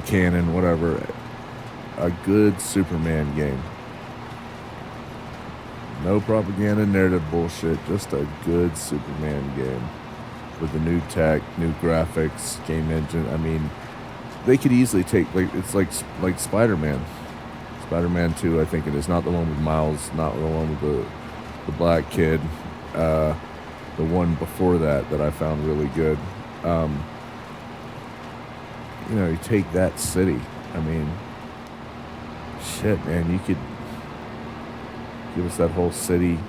canon, whatever. A good Superman game. No propaganda, narrative bullshit, just a good Superman game with the new tech, new graphics, game engine. I mean, they could easily take, it's like Spider-Man. Spider-Man 2, I think it is. Not the one with Miles, not the one with the black kid. The one before that I found really good. you know, you take that city. I mean, shit, man, you could give us that whole city,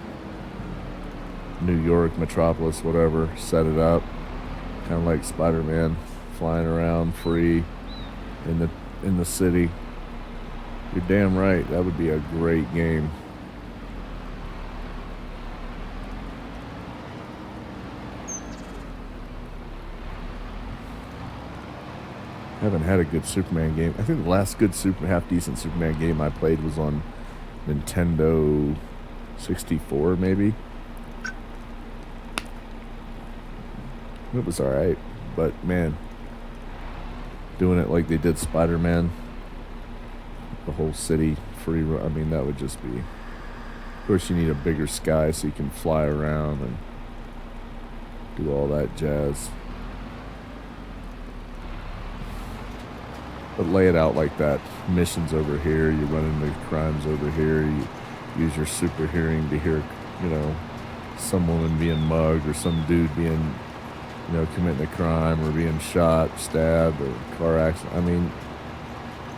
New York, metropolis, whatever, set it up, kind of like Spider-Man, flying around free in the city. You're damn right. That would be a great game. Haven't had a good Superman game. I think the last good half decent Superman game I played was on Nintendo 64, maybe. It was alright, but man, doing it like they did Spider-Man, the whole city free, I mean, that would just be. Of course, you need a bigger sky so you can fly around and do all that jazz. But lay it out like that. Missions over here, you run into crimes over here, you use your super hearing to hear, you know, some woman being mugged or some dude being, you know, committing a crime or being shot, stabbed, or car accident. I mean,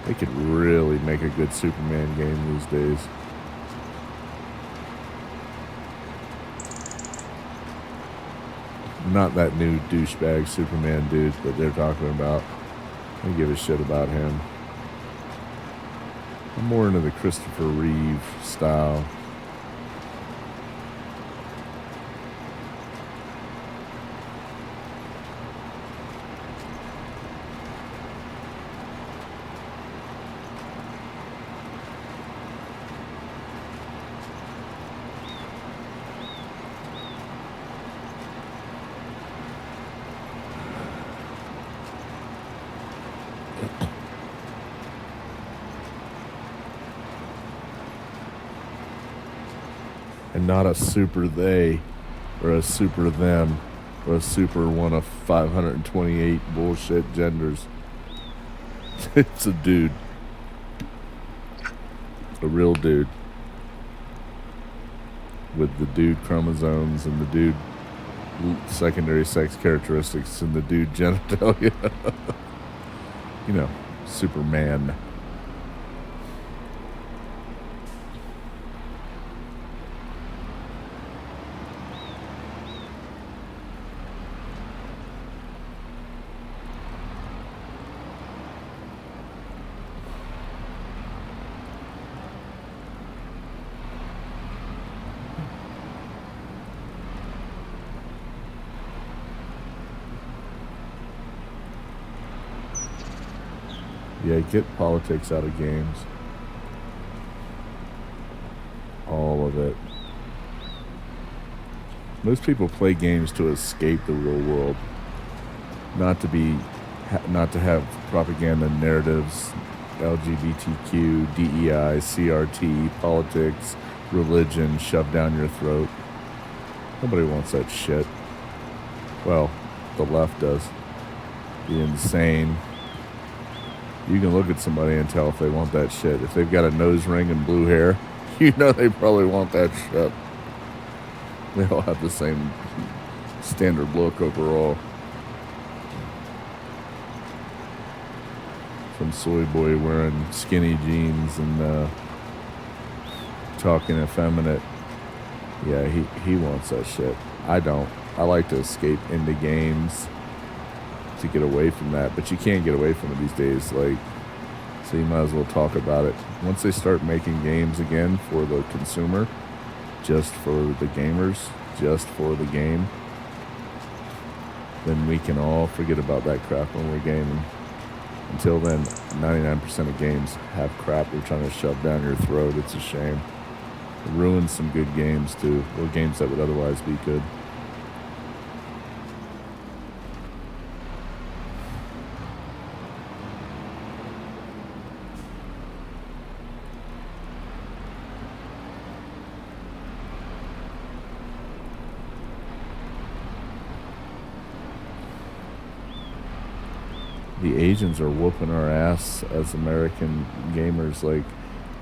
they could really make a good Superman game these days. Not that new douchebag Superman dude that they're talking about. I don't give a shit about him. I'm more into the Christopher Reeve style. And not a super they, or a super them, or a super one of 528 bullshit genders. It's a dude. A real dude. With the dude chromosomes and the dude secondary sex characteristics and the dude genitalia. You know, Superman. Yeah, get politics out of games. All of it. Most people play games to escape the real world, not to have propaganda narratives, LGBTQ, DEI, CRT, politics, religion shoved down your throat. Nobody wants that shit. Well, the left does. The insane. You can look at somebody and tell if they want that shit. If they've got a nose ring and blue hair, you know they probably want that shit. They all have the same standard look overall. Some soy boy wearing skinny jeans and talking effeminate. Yeah, he wants that shit. I don't. I like to escape into games to get away from that, but you can't get away from it these days. Like, so you might as well talk about it. Once they start making games again for the consumer, just for the gamers, just for the game, then we can all forget about that crap when we're gaming. Until then, 99% of games have crap they're trying to shove down your throat. It's a shame. It ruins some good games too, or games that would otherwise be good. The Asians are whooping our ass as American gamers, like,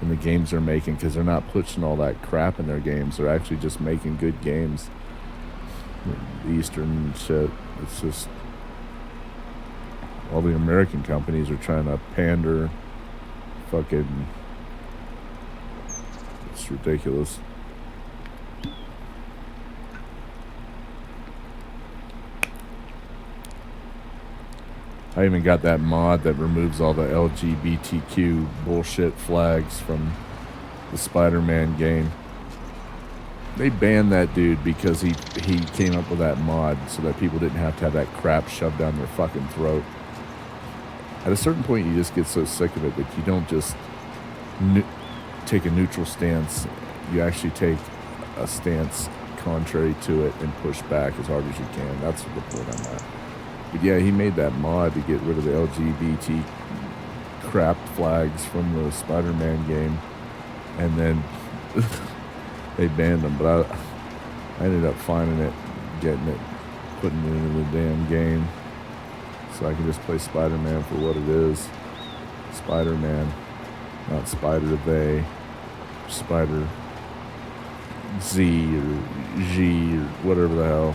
in the games they're making, because they're not pushing all that crap in their games. They're actually just making good games. The Eastern shit, it's just All the American companies are trying to pander. Fucking, it's ridiculous. I even got that mod that removes all the LGBTQ bullshit flags from the Spider-Man game. They banned that dude because he came up with that mod so that people didn't have to have that crap shoved down their fucking throat. At a certain point, you just get so sick of it that you don't just take a neutral stance. You actually take a stance contrary to it and push back as hard as you can. That's the point I'm at. But yeah, he made that mod to get rid of the LGBT crap flags from the Spider-Man game, and then they banned them. But I ended up finding it, getting it, putting it into the damn game, so I can just play Spider-Man for what it is. Spider-Man, not Spider-They, Spider Z or G or whatever the hell.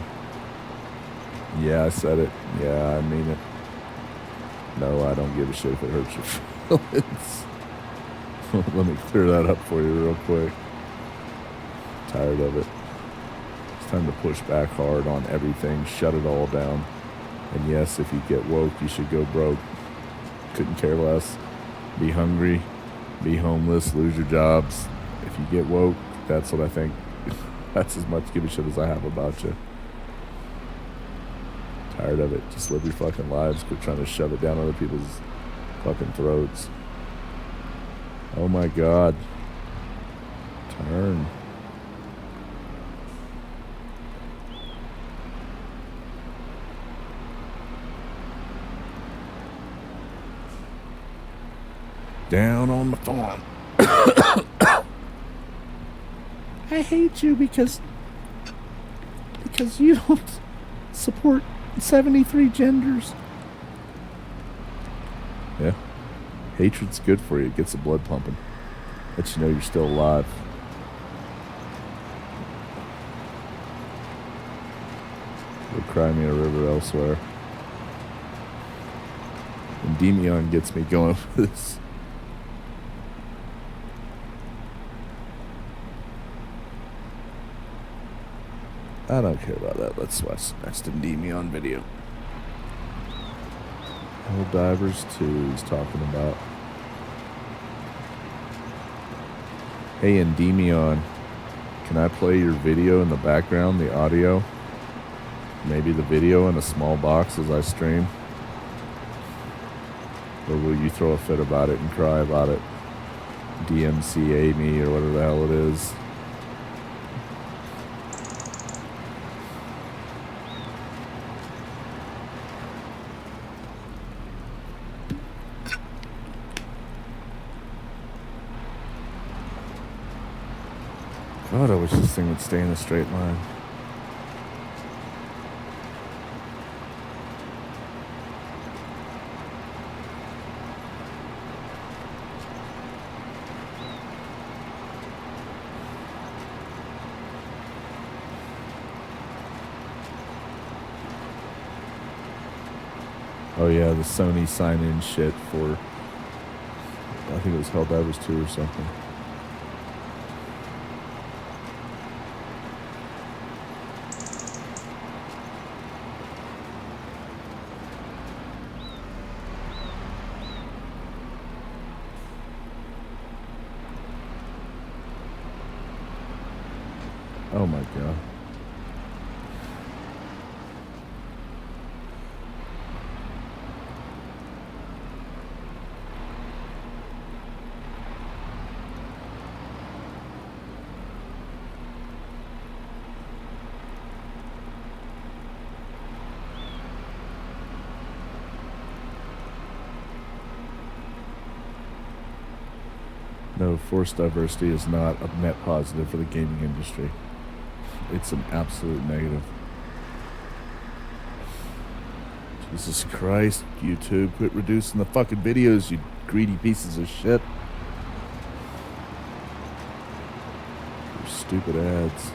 Yeah, I said it. Yeah, I mean it. No, I don't give a shit if it hurts your feelings. Let me clear that up for you real quick. Tired of it. It's time to push back hard on everything. Shut it all down. And yes, if you get woke, you should go broke. Couldn't care less. Be hungry. Be homeless. Lose your jobs. If you get woke, that's what I think. That's as much give a shit as I have about you. Tired of it. Just live your fucking lives. Quit trying to shove it down other people's fucking throats. Oh my God. Turn. Down on the farm. I hate you because you don't support 73 genders. Yeah. Hatred's good for you. It gets the blood pumping. Lets you know you're still alive. Go cry me a river elsewhere. Endymion gets me going for this. I don't care about that. Let's watch the next Endymion video. Hell Divers 2 he's talking about. Hey Endymion, can I play your video in the background, the audio? Maybe the video in a small box as I stream? Or will you throw a fit about it and cry about it? DMCA me or whatever the hell it is. God, I wish this thing would stay in a straight line. Oh yeah, the Sony sign-in shit for, I think it was Helldivers 2 or something. Oh my God. No, forced diversity is not a net positive for the gaming industry. It's an absolute negative. Jesus Christ, YouTube, quit reducing the fucking videos, you greedy pieces of shit. Your stupid ads.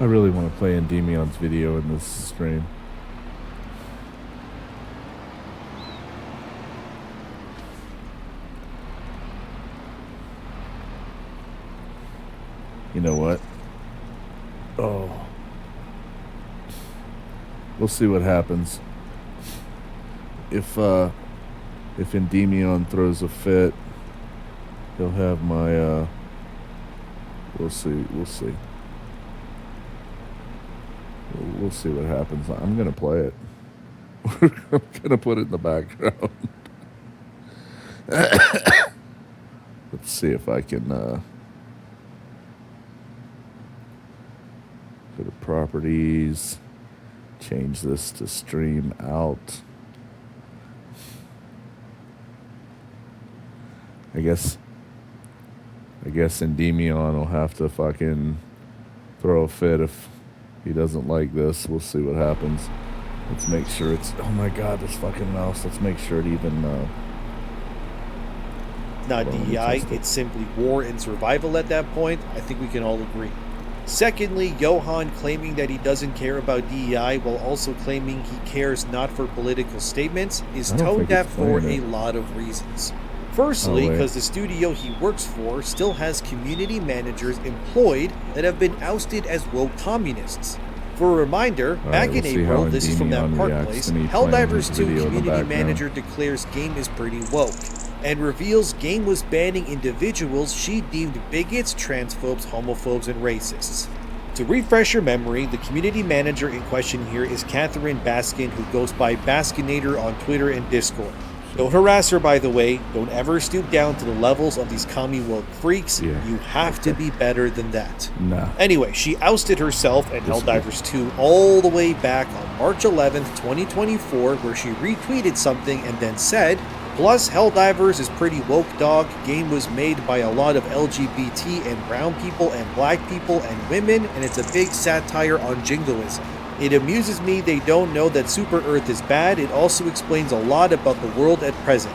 I really want to play Endemion's video in this stream. You know what? Oh. We'll see what happens. If Endemion throws a fit, he'll have my, we'll see. We'll see what happens. I'm going to play it. I'm going to put it in the background. Let's see if I can, go to properties, change this to stream out. I guess Endemion will have to fucking throw a fit if he doesn't like this. We'll see what happens. Let's make sure it's... Oh my god, this fucking mouse. Let's make sure it even... Not DEI, it's simply war and survival at that point. I think we can all agree. Secondly, Johan claiming that he doesn't care about DEI while also claiming he cares not for political statements is tone deaf for a lot of reasons. Firstly, because the studio he works for still has community managers employed that have been ousted as woke communists. For a reminder, back in April, this is from that Park Place, Helldivers 2 community manager declares game is pretty woke, and reveals game was banning individuals she deemed bigots, transphobes, homophobes, and racists. To refresh your memory, the community manager in question here is Catherine Baskin, who goes by Baskinator on Twitter and Discord. Don't harass her, by the way. Don't ever stoop down to the levels of these commie woke freaks. Yeah. You have to be better than that. Nah. Anyway, she ousted herself and Helldivers 2 all the way back on March 11th, 2024, where she retweeted something and then said, "Plus, Helldivers is pretty woke, dog. Game was made by a lot of LGBT and brown people and black people and women, and it's a big satire on jingoism. It amuses me they don't know that Super Earth is bad. It also explains a lot about the world at present."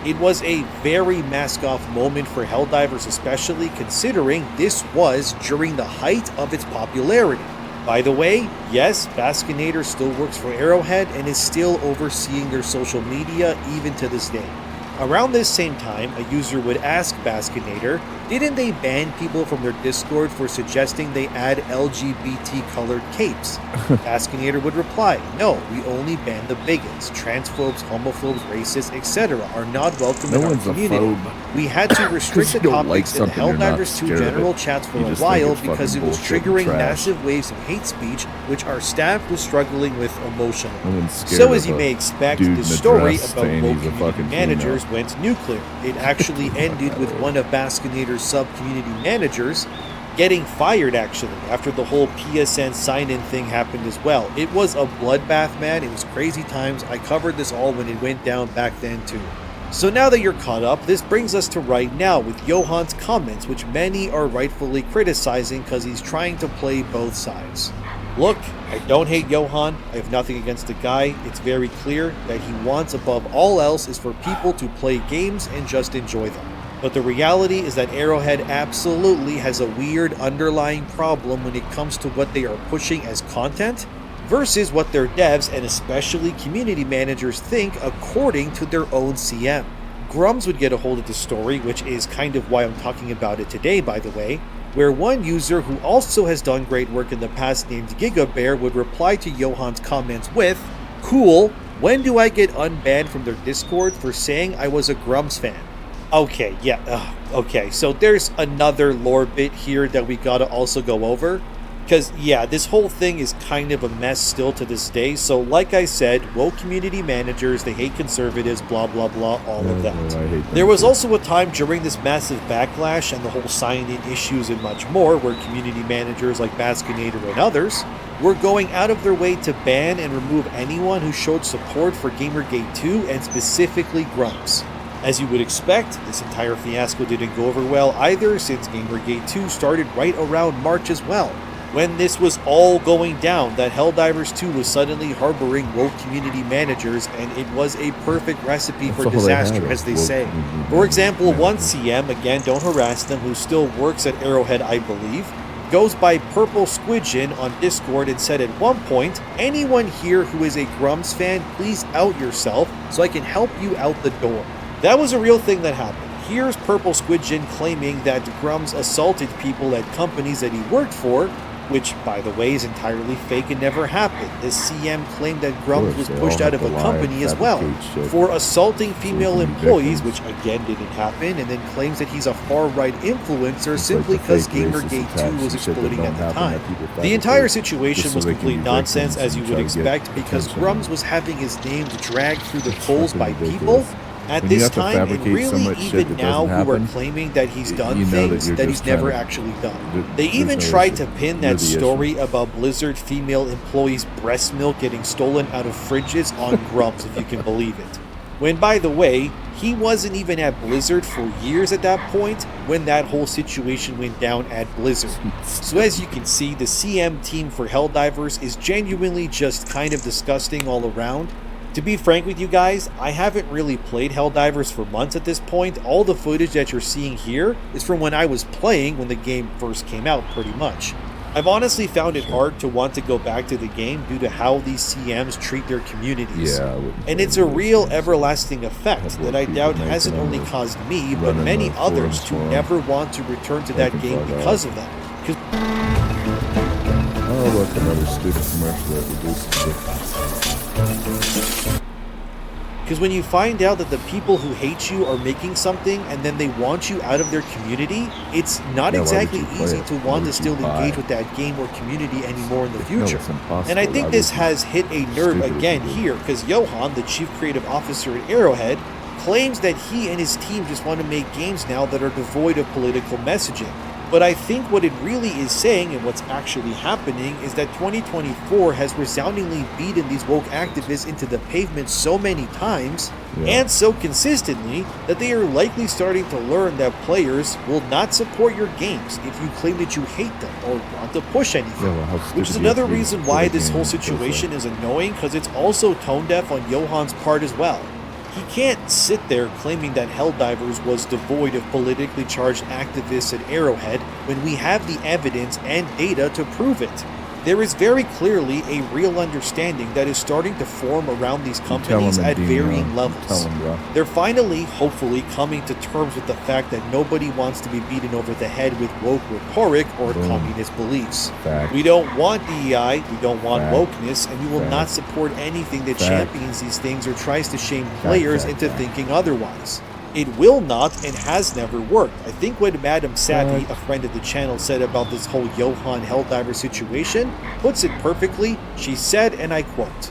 It was a very mask-off moment for Helldivers, especially considering this was during the height of its popularity. By the way, yes, Baskinator still works for Arrowhead and is still overseeing their social media even to this day. Around this same time, a user would ask Baskinator, didn't they ban people from their Discord for suggesting they add LGBT-colored capes? Baskinator would reply, no, we only ban the bigots, transphobes, homophobes, racists, etc. are not welcome in our community. We had to restrict the topics in Helldivers 2 general chats for a while because it was triggering massive waves of hate speech, which our staff was struggling with emotionally. So as you may expect, the story about woke community managers went nuclear. It actually ended with one of Baskinator's sub-community managers getting fired, actually, after the whole PSN sign-in thing happened as well. It was a bloodbath, man. It was crazy times. I covered this all when it went down back then, too. So now that you're caught up, this brings us to right now with Johan's comments, which many are rightfully criticizing because he's trying to play both sides. Look, I don't hate Johan. I have nothing against the guy. It's very clear that he wants above all else is for people to play games and just enjoy them. But the reality is that Arrowhead absolutely has a weird underlying problem when it comes to what they are pushing as content versus what their devs and especially community managers think according to their own CM. Grums would get a hold of the story, which is kind of why I'm talking about it today, by the way, where one user who also has done great work in the past named GigaBear would reply to Johan's comments with, "Cool, when do I get unbanned from their Discord for saying I was a Grums fan?" Okay, yeah, okay, so there's another lore bit here that we gotta also go over. Because, yeah, this whole thing is kind of a mess still to this day. So, like I said, woke community managers, they hate conservatives, blah, blah, blah, all of that. There was also a time during this massive backlash and the whole sign-in issues and much more where community managers like Baskinator and others were going out of their way to ban and remove anyone who showed support for Gamergate 2 and specifically Grumps. As you would expect, this entire fiasco didn't go over well either, since Gamergate 2 started right around March as well, when this was all going down, that Helldivers 2 was suddenly harboring woke community managers, and it was a perfect recipe for disaster, as they say. For example, one CM, again, don't harass them, who still works at Arrowhead, I believe, goes by Purple Squidgen on Discord and said at one point, anyone here who is a Grumps fan, please out yourself so I can help you out the door. That was a real thing that happened. Here's Purple Squidgen claiming that Grumps assaulted people at companies that he worked for, which, by the way, is entirely fake and never happened. The CM claimed that Grumps was pushed out of a company as well for assaulting female employees, which again didn't happen, and then claims that he's a far-right influencer simply because Gamergate 2 was exploding at the time. The entire situation was complete nonsense, as you would expect, because Grumps was having his name dragged through the polls by people at this time, and really even now who are claiming that he's done things that he's never actually done. They even tried to pin that story about Blizzard female employees' breast milk getting stolen out of fridges on Grumps, if you can believe it. When, by the way, he wasn't even at Blizzard for years at that point when that whole situation went down at Blizzard. So as you can see, the CM team for Helldivers is genuinely just kind of disgusting all around. To be frank with you guys, I haven't really played Helldivers for months at this point. All the footage that you're seeing here is from when I was playing when the game first came out, pretty much. I've honestly found it hard to want to go back to the game due to how these CMs treat their communities. And it's a real everlasting effect that I doubt hasn't only caused me, but many others to never want to return to that game because of that. Oh, look, another stupid commercial that reduces the Because when you find out that the people who hate you are making something and then they want you out of their community, it's not exactly easy to want to still engage with that game or community anymore in the future. And I think this has hit a nerve again here, because Johan, the chief creative officer at Arrowhead, claims that he and his team just want to make games now that are devoid of political messaging. But I think what it really is saying, and what's actually happening, is that 2024 has resoundingly beaten these woke activists into the pavement so many times, and so consistently, that they are likely starting to learn that players will not support your games if you claim that you hate them or want to push anything. Which is another reason why this whole situation is annoying, because it's also tone deaf on Johan's part as well. He can't sit there claiming that Helldivers was devoid of politically charged activists at Arrowhead when we have the evidence and data to prove it. There is very clearly a real understanding that is starting to form around these companies at varying levels. They're finally, hopefully, coming to terms with the fact that nobody wants to be beaten over the head with woke rhetoric or communist beliefs. We don't want DEI, we don't want wokeness, and we will not support anything that champions these things or tries to shame players into thinking otherwise. It will not and has never worked. I think what Madam Savvy, a friend of the channel, said about this whole Johan Helldiver situation puts it perfectly. She said, and I quote,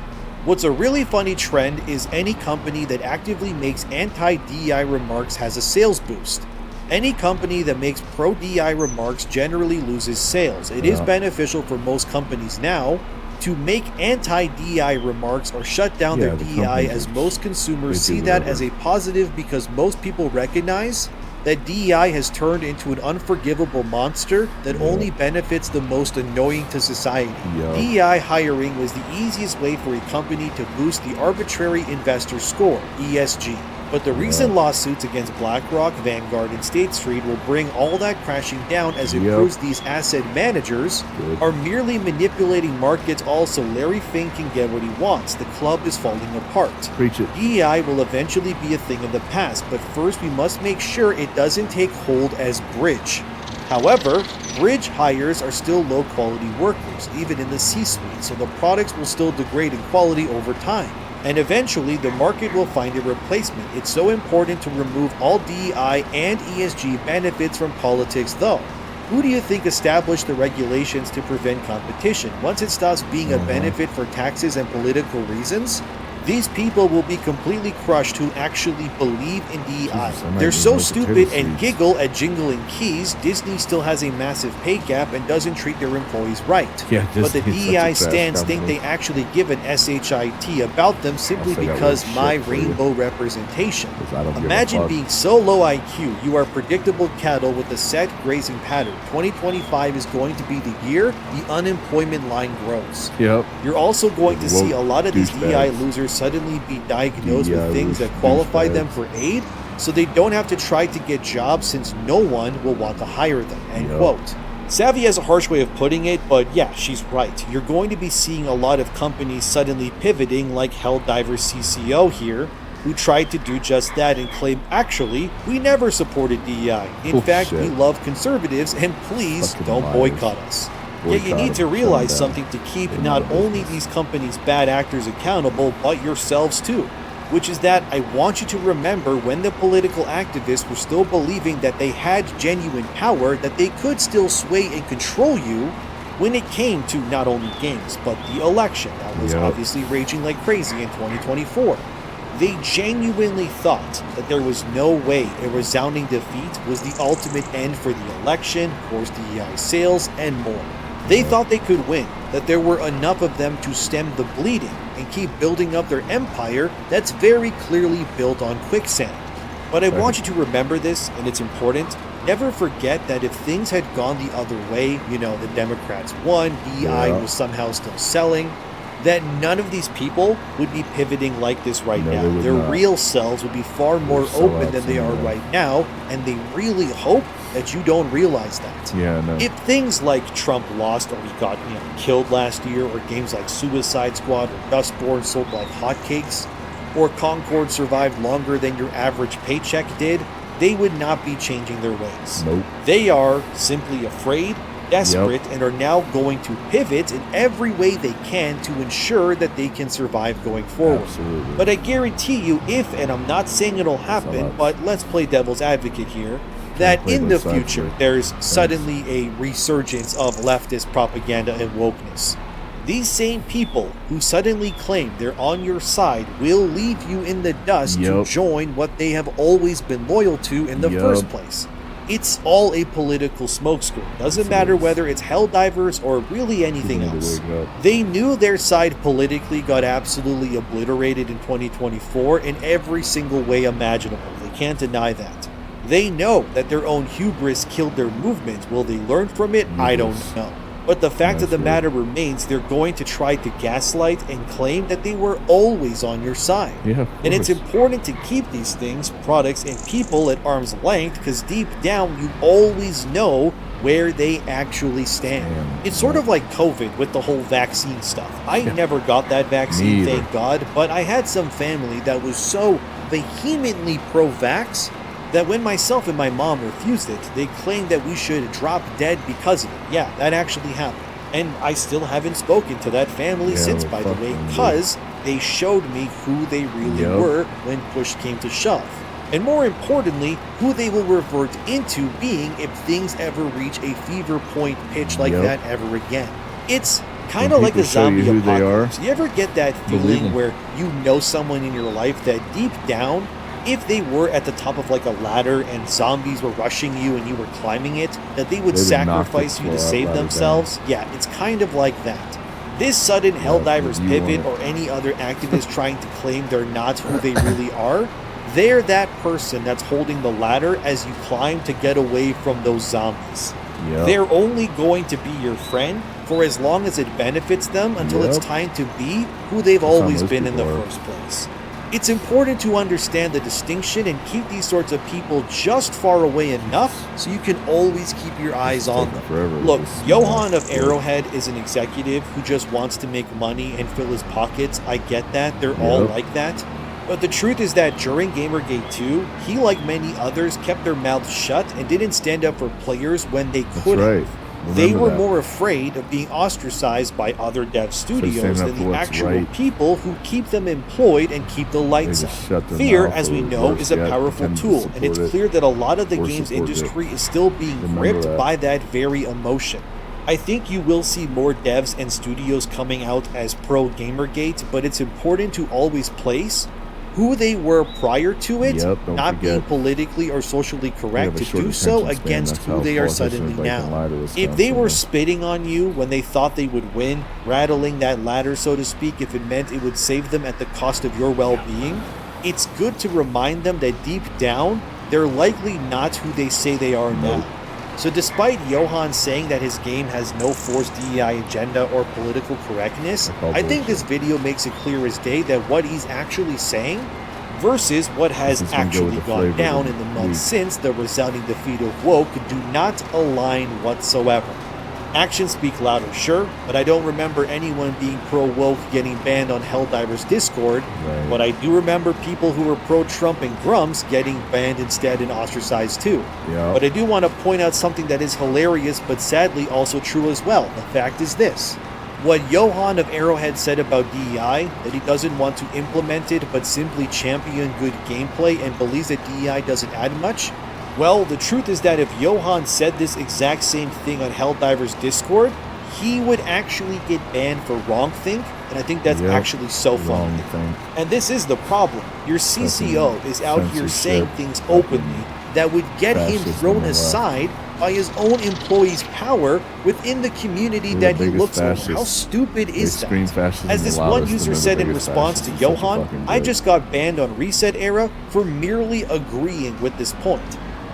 "What's a really funny trend is any company that actively makes anti-DEI remarks has a sales boost. Any company that makes pro-DEI remarks generally loses sales. It is beneficial for most companies now to make anti-DEI remarks or shut down their DEI, as most consumers see that as a positive because most people recognize that DEI has turned into an unforgivable monster that only benefits the most annoying to society. DEI hiring was the easiest way for a company to boost the arbitrary investor score, ESG. But the recent lawsuits against BlackRock, Vanguard, and State Street will bring all that crashing down, as it proves these asset managers are merely manipulating markets all so Larry Fink can get what he wants. The club is falling apart. Preach it. DEI will eventually be a thing of the past, but first we must make sure it doesn't take hold as bridge. However, bridge hires are still low-quality workers, even in the C-suite, so the products will still degrade in quality over time. And eventually, the market will find a replacement. It's so important to remove all DEI and ESG benefits from politics, though. Who do you think established the regulations to prevent competition? Once it stops being a benefit for taxes and political reasons, these people will be completely crushed who actually believe in DEI. They're so stupid and giggle at jingling keys, Disney still has a massive pay gap and doesn't treat their employees right. But the DEI stands think they actually give an SHIT about them simply because my rainbow representation. Imagine being so low IQ, you are predictable cattle with a set grazing pattern. 2025 is going to be the year the unemployment line grows. You're also going to see a lot of these DEI losers suddenly be diagnosed with things that qualify them for aid, so they don't have to try to get jobs since no one will want to hire them." End quote. Savvy has a harsh way of putting it, but yeah, she's right. You're going to be seeing a lot of companies suddenly pivoting, like Helldivers CCO here, who tried to do just that and claim, actually, we never supported DEI. In fact, we love conservatives, and please Fucking don't liars. boycott us. Yet you need to realize something to keep not only these companies' bad actors accountable, but yourselves too. Which is that I want you to remember when the political activists were still believing that they had genuine power, that they could still sway and control you when it came to not only games, but the election that was obviously raging like crazy in 2024. They genuinely thought that there was no way a resounding defeat was the ultimate end for the election, of course DEI sales, and more. They thought they could win, that there were enough of them to stem the bleeding and keep building up their empire that's very clearly built on quicksand. But I want you to remember this, and it's important. Never forget that if things had gone the other way, the Democrats won, DEI was somehow still selling, that none of these people would be pivoting like this right now. Their real selves would be far more open than they are right now, and they really hope that you don't realize that. If things like Trump lost, or he got killed last year, or games like Suicide Squad or Dustborn sold like hotcakes, or Concord survived longer than your average paycheck did, they would not be changing their ways. They are simply afraid, desperate, and are now going to pivot in every way they can to ensure that they can survive going forward. But I guarantee you, if, and I'm not saying it'll happen, but let's play devil's advocate here, that in the future there's suddenly a resurgence of leftist propaganda and wokeness. These same people who suddenly claim they're on your side will leave you in the dust to join what they have always been loyal to in the first place. It's all a political smokescreen. Doesn't matter whether it's Helldivers or really anything else. They knew their side politically got absolutely obliterated in 2024 in every single way imaginable. They can't deny that. They know that their own hubris killed their movement. Will they learn from it? I don't know. But the fact of the matter remains, they're going to try to gaslight and claim that they were always on your side. And it's important to keep these things, products, and people at arm's length, because deep down you always know where they actually stand. It's sort of like COVID with the whole vaccine stuff. I never got that vaccine, thank God, but I had some family that was so vehemently pro-vax that when myself and my mom refused it, they claimed that we should drop dead because of it. Yeah, that actually happened. And I still haven't spoken to that family since, by the way, because they showed me who they really were when push came to shove. And more importantly, who they will revert into being if things ever reach a fever point pitch like that ever again. It's kind of like a zombie apocalypse. You ever get that feeling where you know someone in your life that deep down, if they were at the top of like a ladder and zombies were rushing you and you were climbing it, that they would sacrifice you to save themselves? Yeah, it's kind of like that. This sudden Helldivers pivot, or any other activist trying to claim they're not who they really are, they're that person that's holding the ladder as you climb to get away from those zombies. They're only going to be your friend for as long as it benefits them until it's time to be who they've always been in the first place. It's important to understand the distinction and keep these sorts of people just far away enough so you can always keep your eyes on them. Look, Johan of Arrowhead is an executive who just wants to make money and fill his pockets. I get that. They're all like that. But the truth is that during Gamergate 2, he, like many others, kept their mouths shut and didn't stand up for players when they could have. They were more afraid of being ostracized by other dev studios than the actual people who keep them employed and keep the lights on. Fear, as we know, is a powerful tool, and it's clear that a lot of the games industry is still being gripped by that very emotion. I think you will see more devs and studios coming out as pro Gamergate, but it's important to always place who they were prior to it, not being politically or socially correct to do so against who they are suddenly now. If they were spitting on you when they thought they would win, rattling that ladder, so to speak, if it meant it would save them at the cost of your well-being, it's good to remind them that deep down, they're likely not who they say they are now. So despite Johan saying that his game has no forced DEI agenda or political correctness, I think this video makes it clear as day that what he's actually saying versus what has This is gonna go with actually the gone flavor down of the in the months week. since the resounding defeat of Woke do not align whatsoever. Actions speak louder, sure, but I don't remember anyone being pro-woke getting banned on Helldiver's Discord, Right. but I do remember people who were pro-Trump and Grumps getting banned instead and ostracized too. Yeah. But I do want to point out something that is hilarious but sadly also true as well. The fact is this. What Johan of Arrowhead said about DEI, that he doesn't want to implement it but simply champion good gameplay and believes that DEI doesn't add much, well, the truth is that if Johan said this exact same thing on Helldiver's Discord, he would actually get banned for wrongthink, and I think that's Yep. actually so funny. Wrong thing. And this is the problem. Your CCO is out here censorship, saying things openly that would get him fascist thrown on the left. aside by his own employees' power within the community They're that the he biggest looks over. How fascists. stupid They is scream that? fascism As the this one loudest, and user they're the said in biggest response to fascists. It's such a Johan, fucking I joke. just got banned on Reset Era for merely agreeing with this point.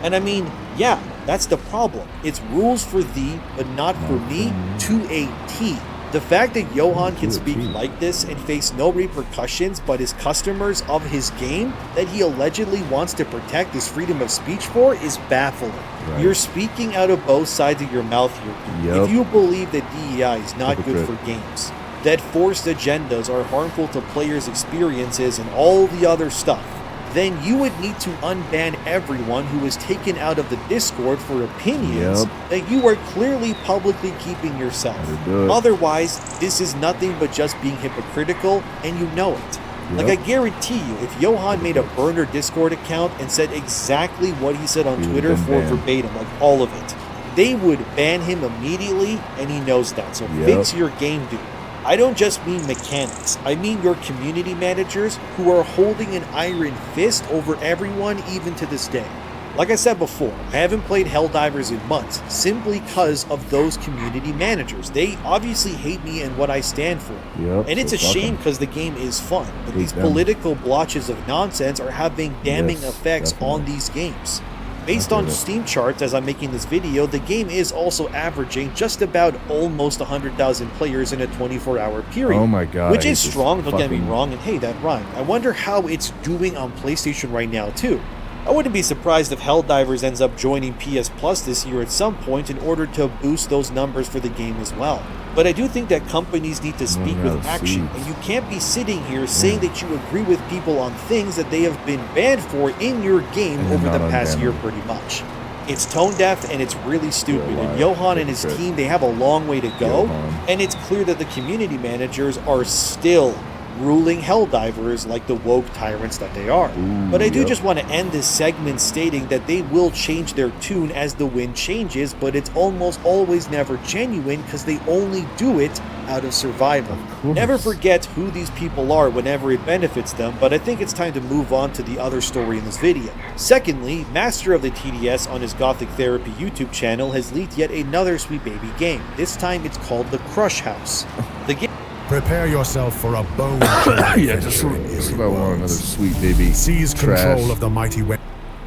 And I mean, yeah, that's the problem. It's rules for thee, but not for me, to a T. The fact that Johan can To a speak T. like this and face no repercussions but his customers of his game that he allegedly wants to protect his freedom of speech for is baffling. Right. You're speaking out of both sides of your mouth here, dude. Yep. If you believe that DEI is not good Hypocrite. for games, that forced agendas are harmful to players' experiences and all the other stuff, then you would need to unban everyone who was taken out of the Discord for opinions Yep. that you are clearly publicly keeping yourself. Better do it. Otherwise, this is nothing but just being hypocritical, and you know it. Like, I Yep. guarantee you, if Johan made a burner Discord account and said exactly what he said on He would've Twitter been for banned. verbatim, like all of it, they would ban him immediately, and he knows that. So Yep. fix your game, dude. I don't just mean mechanics. I mean your community managers who are holding an iron fist over everyone even to this day. Like I said before, I haven't played Helldivers in months simply because of those community managers. They obviously hate me and what I stand for. Yep, And it's so a fuck shame 'em. because the game is fun, but Hate these them. political blotches of nonsense are having damning Yes, effects on definitely. these games. Based I on get it. Steam charts as I'm making this video, the game is also averaging just about almost 100,000 players in a 24-hour period. Oh my God, Which I is hate this strong, don't get me fucking- wrong, and hey, that rhymed. I wonder how it's doing on PlayStation right now, too. I wouldn't be surprised if Helldivers ends up joining PS Plus this year at some point in order to boost those numbers for the game as well. But I do think that companies need to speak Running out with of action, seeds. and you can't be sitting here saying that you agree with people on things that they have been banned for in your game And over not the past unban year them. pretty much. It's tone deaf and it's really stupid, You're a and liar. Johan and his Hypocrite. team, they have a long way to go, Johan. and it's clear that the community managers are still ruling Helldivers like the woke tyrants that they are. Ooh, But I do yep. just want to end this segment stating that they will change their tune as the wind changes, but it's almost always never genuine because they only do it out of survival. Of course. Never forget who these people are whenever it benefits them, but I think it's time to move on to the other story in this video. Secondly, Master of the TDS on his Gothic Therapy YouTube channel has leaked yet another Sweet Baby game. This time it's called The Crush House. The game Prepare yourself for a bone. Yeah, just about want another sweet baby. Seize trash. control of the mighty weapon.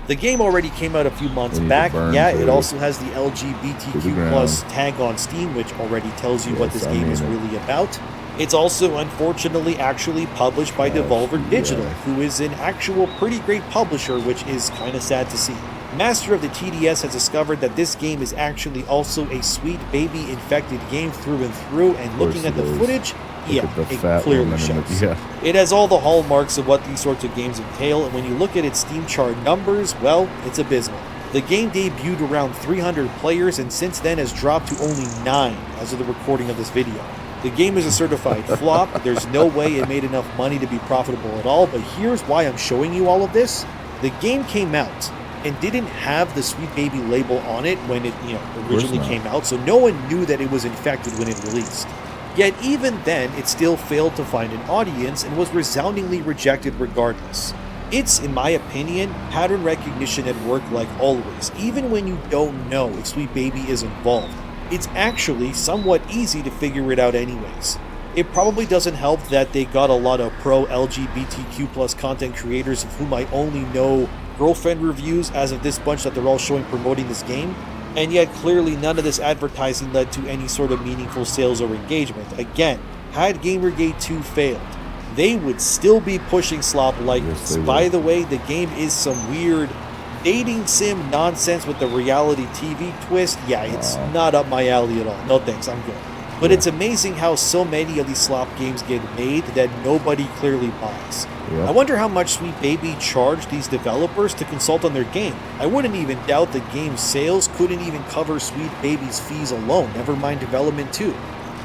The game already came out a few months We need to back. burn Yeah, it food also has the to the LGBTQ ground. plus tag on Steam, which already tells you what Yes, this I game mean is it. really about. It's also, unfortunately, actually published by Devolver yeah. Digital, who is an actual pretty great publisher, which is kind of sad to see. Master of the TDS has discovered that this game is actually also a Sweet Baby infected game through and through, and course looking at it the is. footage, Look yeah, at the it fat clearly woman in the- shows. yeah. It has all the hallmarks of what these sorts of games entail, and when you look at its Steam chart numbers, well, it's abysmal. The game debuted around 300 players, and since then has dropped to only 9 as of the recording of this video. The game is a certified flop. There's no way it made enough money to be profitable at all, but here's why I'm showing you all of this. The game came out and didn't have the Sweet Baby label on it when it, originally not. came out, so no one knew that it was infected when it released. Yet even then, it still failed to find an audience and was resoundingly rejected regardless. It's, in my opinion, pattern recognition at work like always, even when you don't know if Sweet Baby is involved. It's actually somewhat easy to figure it out anyways. It probably doesn't help that they got a lot of pro-LGBTQ plus content creators of whom I only know girlfriend reviews as of this bunch that they're all showing promoting this game, and yet clearly none of this advertising led to any sort of meaningful sales or engagement. Again, had Gamergate 2 failed, they would still be pushing slop like Yes, this. they By would. the way, the game is some weird dating sim nonsense with the reality TV twist. Yeah, it's not up my alley at all. No thanks, I'm good. But Yeah. it's amazing how so many of these slop games get made that nobody clearly buys. Yep. I wonder how much Sweet Baby charged these developers to consult on their game. I wouldn't even doubt the game's sales couldn't even cover Sweet Baby's fees alone, never mind development too.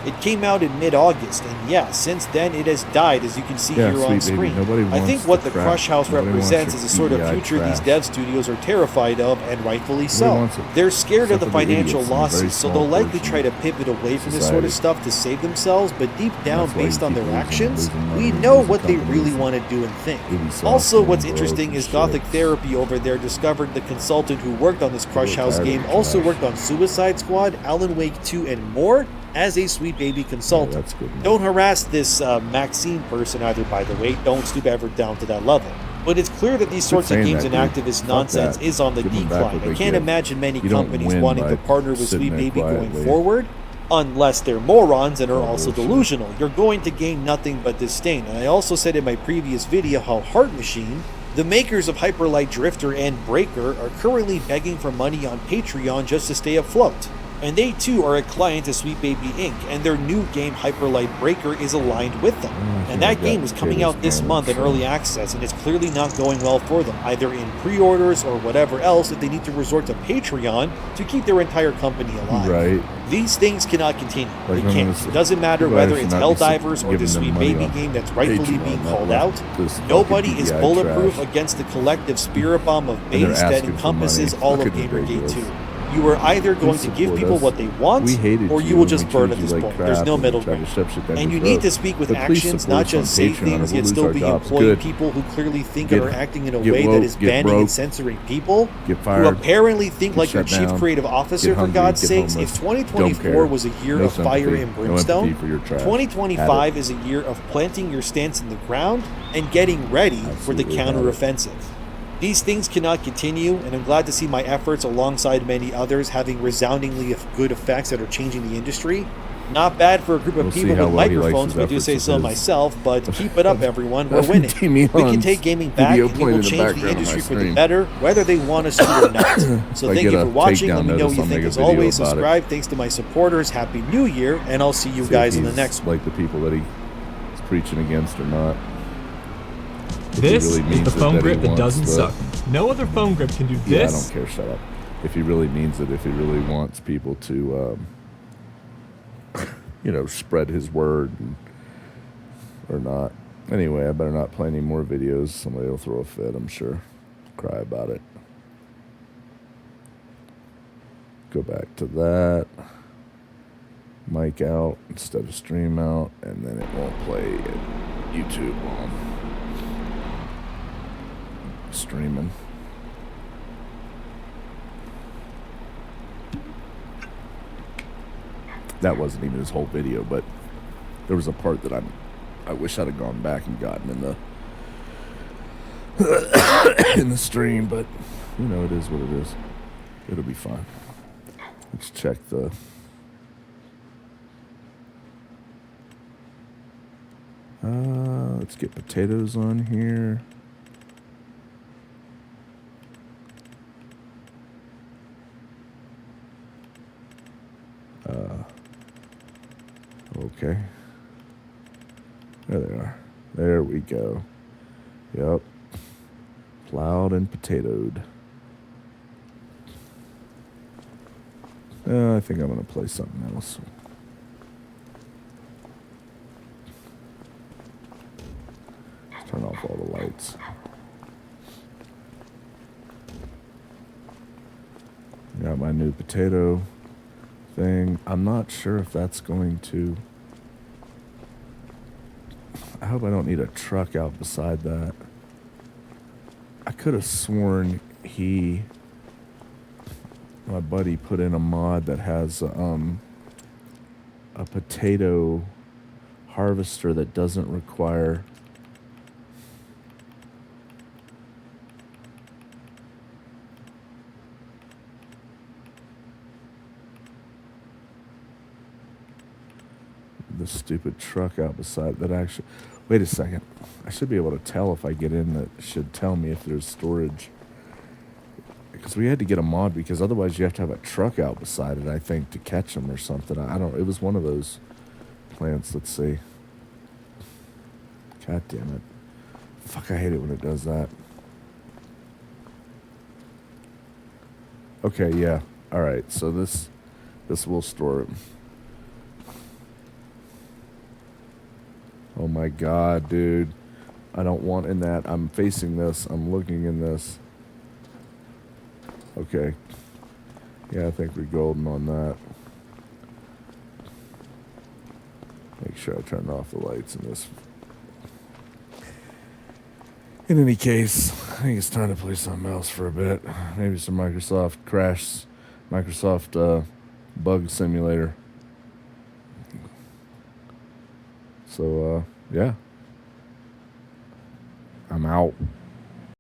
It came out in mid-August, and yeah, since then it has died, as you can see Yeah, here on Sweet Baby. screen. Nobody I think wants what the the crap. Crush House Nobody wants represents your is a sort of PEI future these trash. dev studios are terrified of, and rightfully so. wants it, They're scared of the except for the financial idiots and the very losses, so small they'll likely portion try to of pivot away from this sort of society. stuff to save themselves, but deep down, That's why you based on keep their losing, actions, losing money, we know losing what they companies, really want to do and think. Ubisoft Also, going what's broke interesting and is shit. Gothic Therapy over there discovered the consultant who worked on this Crush People are House tired of game the also trash. worked on Suicide Squad, Alan Wake 2, and more as a Sweet Baby consultant. that's good enough. Don't harass this Maxine person either, by the way. Don't stoop ever down to that level. But it's clear that these sorts of saying games that, and dude. activist Fuck nonsense that. is on the Give 'em back decline. what I they can't get. imagine many You don't companies win wanting by to partner with sitting Sweet there Baby going quietly. forward, unless they're morons and are Oh, also bullshit. delusional. You're going to gain nothing but disdain. And I also said in my previous video how Heart Machine, the makers of Hyperlight Drifter and Breaker, are currently begging for money on Patreon just to stay afloat. And they too are a client of Sweet Baby Inc., and their new game Hyperlight Breaker is aligned with them. And that game is coming out this month in early access, and it's clearly not going well for them, either in pre-orders or whatever else, if they need to resort to Patreon to keep their entire company alive. Right. These things cannot continue. Like They I'm can't. gonna say, It doesn't matter people whether actually it's not be Helldivers or giving the them Sweet money Baby on game that's rightfully Patreon, being not called left out. this Nobody fucking is PEI bulletproof trash. against the collective spirit bomb of And they're base that asking for encompasses money. all of Fucking Gamergate ridiculous. 2. You are either going to give support people us. what they want, We hated or you you will and just we burn treated at this you like point. crap There's no and we middle tried to ground. shove shit down And your you need throat. to speak with But please actions, support not us on just say Patreon or things, we'll yet lose still our be jobs. employing Good. people who clearly think Get- and are acting in a get way that woke, is get banning broke, and censoring people, get who fired, apparently think get like your shut chief down, creative officer, get for hungry, God's get sakes. homeless, If 2024 was a year No of fire sympathy, and no brimstone, empathy for your trash. 2025 is a year of planting your stance in the ground and getting ready for the Absolutely had it. counteroffensive. These things cannot continue, and I'm glad to see my efforts alongside many others having resoundingly good effects that are changing the industry. Not bad for a group of We'll see people how with well he likes microphones, his if I do efforts say with so his- myself, but keep it up, everyone. We're That's winning. Team We can Elon's take gaming back, video and we playing will in the change the background of my industry for the stream. better, whether they want us to or not. So If I thank get you a for watching. takedown Let me know notice, what you I'll think. make a As video always, about it. subscribe. Thanks to my supporters. Happy New Year, and I'll see you See if guys in the he's next one. like the people that he's preaching against or not. If he This really is means the it phone that he grip that wants doesn't the- suck. No other phone grip can do Yeah, I this. don't care. Shut up. If he really means it, if he really wants people to, spread his word or not. Anyway, I better not play any more videos. Somebody will throw a fit, I'm sure. Cry about it. Go back to that. Mic out instead of stream out, and then it won't play at YouTube while I'm streaming. That wasn't even his whole video, but there was a part that I wish I'd have gone back and gotten in the in the stream, but it is what it is. It'll be fine. Let's check the let's get potatoes on here. Okay. There they are. There we go. Yep. Plowed and potatoed. I think I'm going to play something else. Let's turn off all the lights. Got my new potato thing. I'm not sure if that's going to... I hope I don't need a truck out beside that. I could have sworn my buddy put in a mod that has a potato harvester that doesn't require the stupid truck out beside that actually. Wait a second. I should be able to tell if I get in. That should tell me if there's storage. Because we had to get a mod because otherwise you have to have a truck out beside it, I think, to catch them or something. I don't. It was one of those plants. Let's see. God damn it. Fuck, I hate it when it does that. Okay, yeah. Alright, so this will store it. Oh my god, dude. I don't want in that. I'm facing this. I'm looking in this. Okay. Yeah, I think we're golden on that. Make sure I turn off the lights in this. In any case, I think it's time to play something else for a bit. Maybe some Microsoft bug simulator. So, yeah. I'm out.